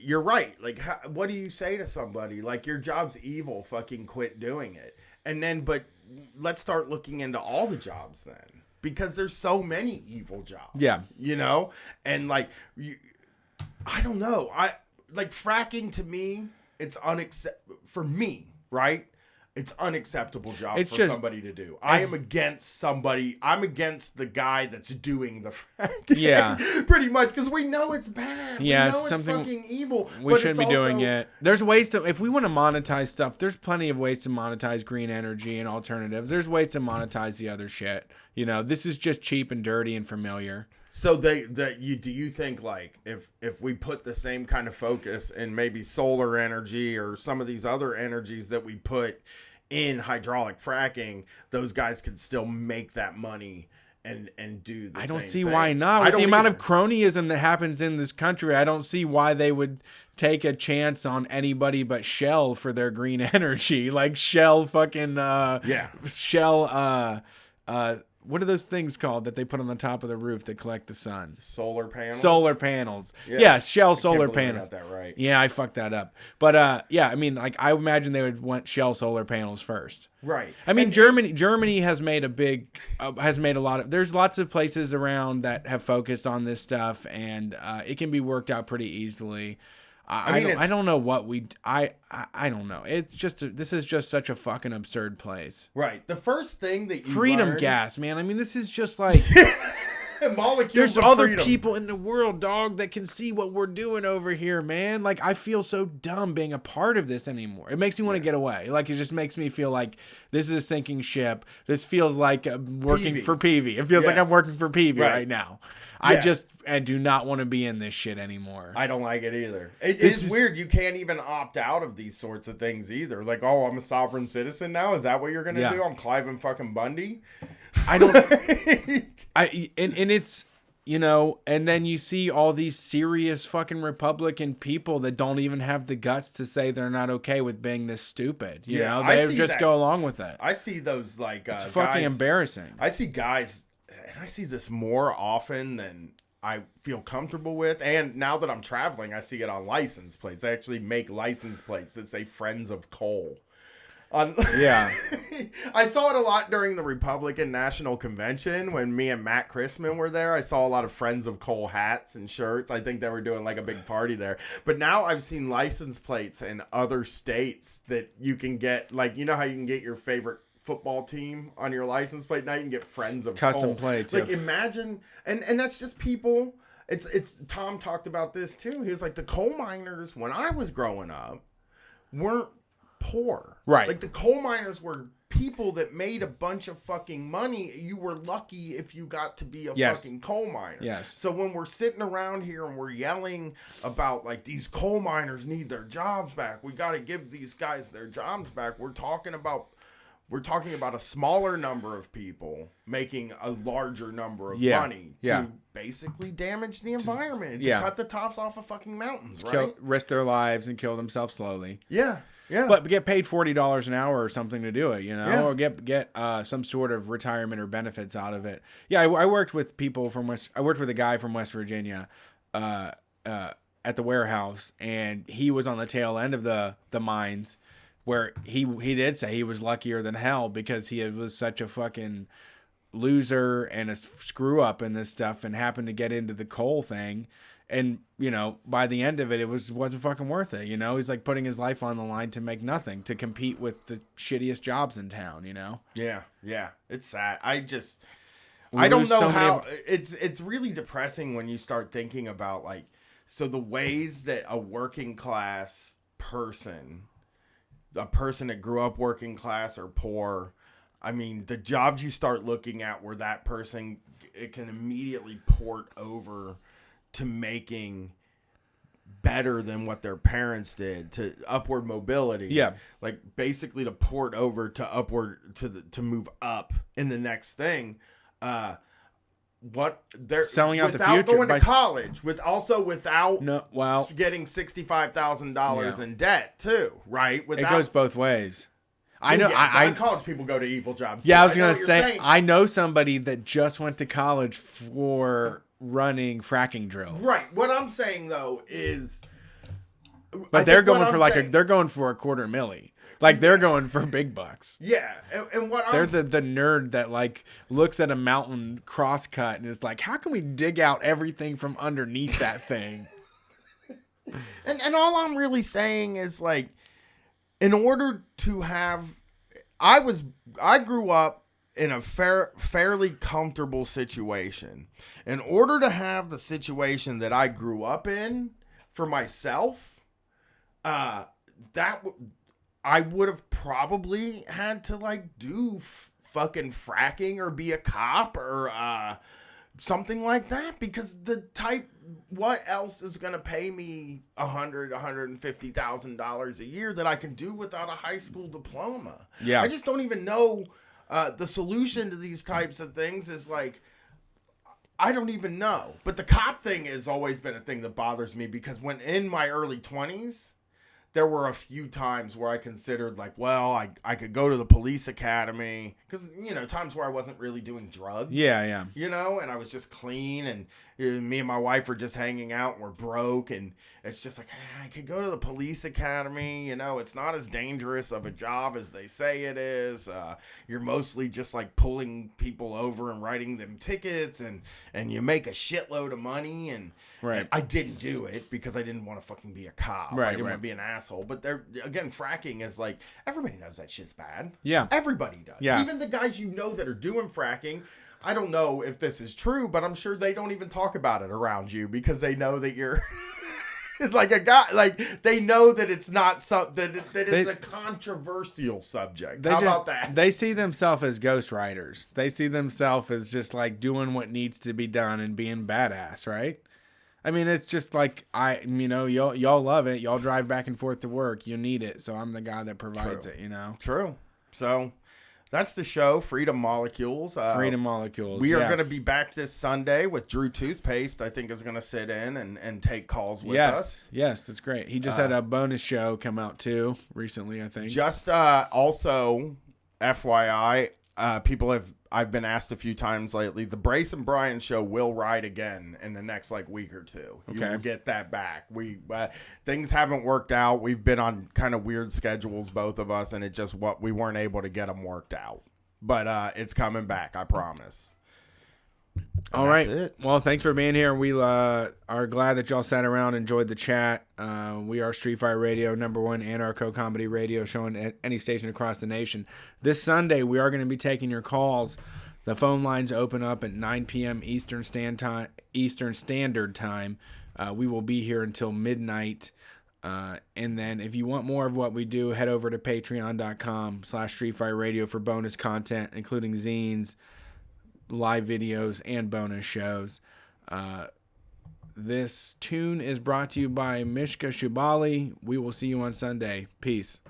you're right. Like, what do you say to somebody like, your job's evil, fucking quit doing it? And then, but let's start looking into all the jobs then, because there's so many evil jobs. Yeah, you know, and like I don't know. Like fracking, to me, it's for me, right? It's unacceptable job for somebody to do. I'm against the guy that's doing the fracking. Yeah. Pretty much, because we know it's bad. Yeah, we know it's something fucking evil. We shouldn't be doing it. There's ways to, if we want to monetize stuff, there's plenty of ways to monetize green energy and alternatives. There's ways to monetize the other shit. You know, this is just cheap and dirty and familiar. So do you think, like, if we put the same kind of focus in maybe solar energy or some of these other energies that we put in hydraulic fracking, those guys could still make that money and do the same thing? I don't see why not. With the amount of cronyism that happens in this country, I don't see why they would take a chance on anybody but Shell for their green energy. Like Shell fucking Shell what are those things called that they put on the top of the roof that collect the sun? Solar panels. Solar panels. Yeah, Shell solar panels. I got that right. Yeah, I fucked that up. But yeah, I mean, like, I imagine they would want Shell solar panels first. Right. I mean, Germany has made a lot of. There's lots of places around that have focused on this stuff, and it can be worked out pretty easily. I don't know what I don't know. It's just this is just such a fucking absurd place. Right. The first thing that you freedom learn... gas, man. I mean, this is just like molecules. There's of other freedom. people in the world, dog, that can see what we're doing over here, man. Like, I feel so dumb being a part of this anymore. It makes me want to get away. Like, it just makes me feel like this is a sinking ship. This feels like working for Peavy. It feels like I'm working for Peavy right now. I do not want to be in this shit anymore. I don't like it either. It's weird. You can't even opt out of these sorts of things either. Like, oh, I'm a sovereign citizen now. Is that what you're gonna do? I'm Clive and fucking Bundy. I don't. And it's, you know, and then you see all these serious fucking Republican people that don't even have the guts to say they're not okay with being this stupid. You know, they just go along with it. I see those like it's fucking embarrassing. I see guys. I see this more often than I feel comfortable with. And now that I'm traveling, I see it on license plates. I actually make license plates that say Friends of Coal. I saw it a lot during the Republican National Convention when me and Matt Chrisman were there. I saw a lot of Friends of Coal hats and shirts. I think they were doing like a big party there. But now I've seen license plates in other states that you can get, like, you know how you can get your favorite football team on your license plate? Now you can get Friends of custom Coal. plates. Like, imagine, and that's just people. It's Tom talked about this too. He was like, the coal miners when I was growing up weren't poor. Right. Like, the coal miners were people that made a bunch of fucking money. You were lucky if you got to be a fucking coal miner. Yes. So when we're sitting around here and we're yelling about, like, these coal miners need their jobs back, we got to give these guys their jobs back. We're talking about a smaller number of people making a larger number of money to basically damage the environment, to cut the tops off of fucking mountains, right? Risk their lives and kill themselves slowly. Yeah. But get paid $40 an hour or something to do it, you know, or get some sort of retirement or benefits out of it. Yeah, I worked with people from I worked with a guy from West Virginia, at the warehouse, and he was on the tail end of the mines, where he did say he was luckier than hell because he was such a fucking loser and a screw up in this stuff, and happened to get into the coal thing. And, you know, by the end of it, wasn't fucking worth it. You know, he's like putting his life on the line to make nothing, to compete with the shittiest jobs in town, you know? Yeah. It's sad. I don't know how it's really depressing when you start thinking about, like, so the ways that a working class person, a person that grew up working class or poor, I mean, the jobs you start looking at where that person, it can immediately port over to making better than what their parents did, to upward mobility. Yeah. Like basically to port over to upward, to move up in the next thing. What they're selling out the without future going to college, without getting $65,000 in debt too, right? It goes both ways. I know. I college people go to evil jobs. Yeah, I was gonna say, I know somebody that just went to college for running fracking drills. Right. What I'm saying though is, but they're going for they're going for $250,000. Like they're going for big bucks. Yeah, and what they're the nerd that like looks at a mountain crosscut and is like, how can we dig out everything from underneath that thing? and all I'm really saying is, like, in order to have, I grew up in a fairly comfortable situation. In order to have the situation that I grew up in for myself, I would have probably had to, like, do fucking fracking or be a cop or something like that, because what else is going to pay me $150,000 a year that I can do without a high school diploma? Yeah. I just don't even know. The solution to these types of things is, like, I don't even know. But the cop thing has always been a thing that bothers me, because when in my early 20s, there were a few times where I considered, like, well, I could go to the police academy, because, you know, times where I wasn't really doing drugs. Yeah. You know, and I was just clean, and me and my wife were just hanging out, and we're broke, and it's just like, I could go to the police academy. You know, it's not as dangerous of a job as they say it is. You're mostly just, like, pulling people over and writing them tickets, and you make a shitload of money, and I didn't do it because I didn't want to fucking be a cop. I didn't want to be an asshole. But again, fracking is like, everybody knows that shit's bad. Yeah. Everybody does. Yeah. Even the guys you know that are doing fracking, I don't know if this is true, but I'm sure they don't even talk about it around you, because they know that you're like a guy, like, they know that it's not something that it's a controversial subject. How about that? They see themselves as ghostwriters. They see themselves as just, like, doing what needs to be done and being badass, right? I mean, it's just like, y'all love it. Y'all drive back and forth to work. You need it. So I'm the guy that provides it, you know? True. So that's the show, Freedom Molecules. Freedom Molecules. We are going to be back this Sunday with Drew Toothpaste, I think, is going to sit in and take calls with us. Yes, that's great. He just had a bonus show come out too recently, I think. Just also, FYI, I've been asked a few times lately, the Brace and Brian show will ride again in the next, like, week or two. You will get that back. Things haven't worked out. We've been on kind of weird schedules, both of us, and we weren't able to get them worked out. But it's coming back, I promise. All right. Well, thanks for being here. We are glad that y'all sat around and enjoyed the chat. We are Street Fight Radio, #1 anarcho comedy radio show at any station across the nation. This Sunday, we are going to be taking your calls. The phone lines open up at 9 p.m. Eastern Standard Time. We will be here until midnight. And then if you want more of what we do, head over to patreon.com/Street Fight Radio for bonus content, including zines, live videos, and bonus shows. This tune is brought to you by Mishka Shubali. We will see you on Sunday. Peace.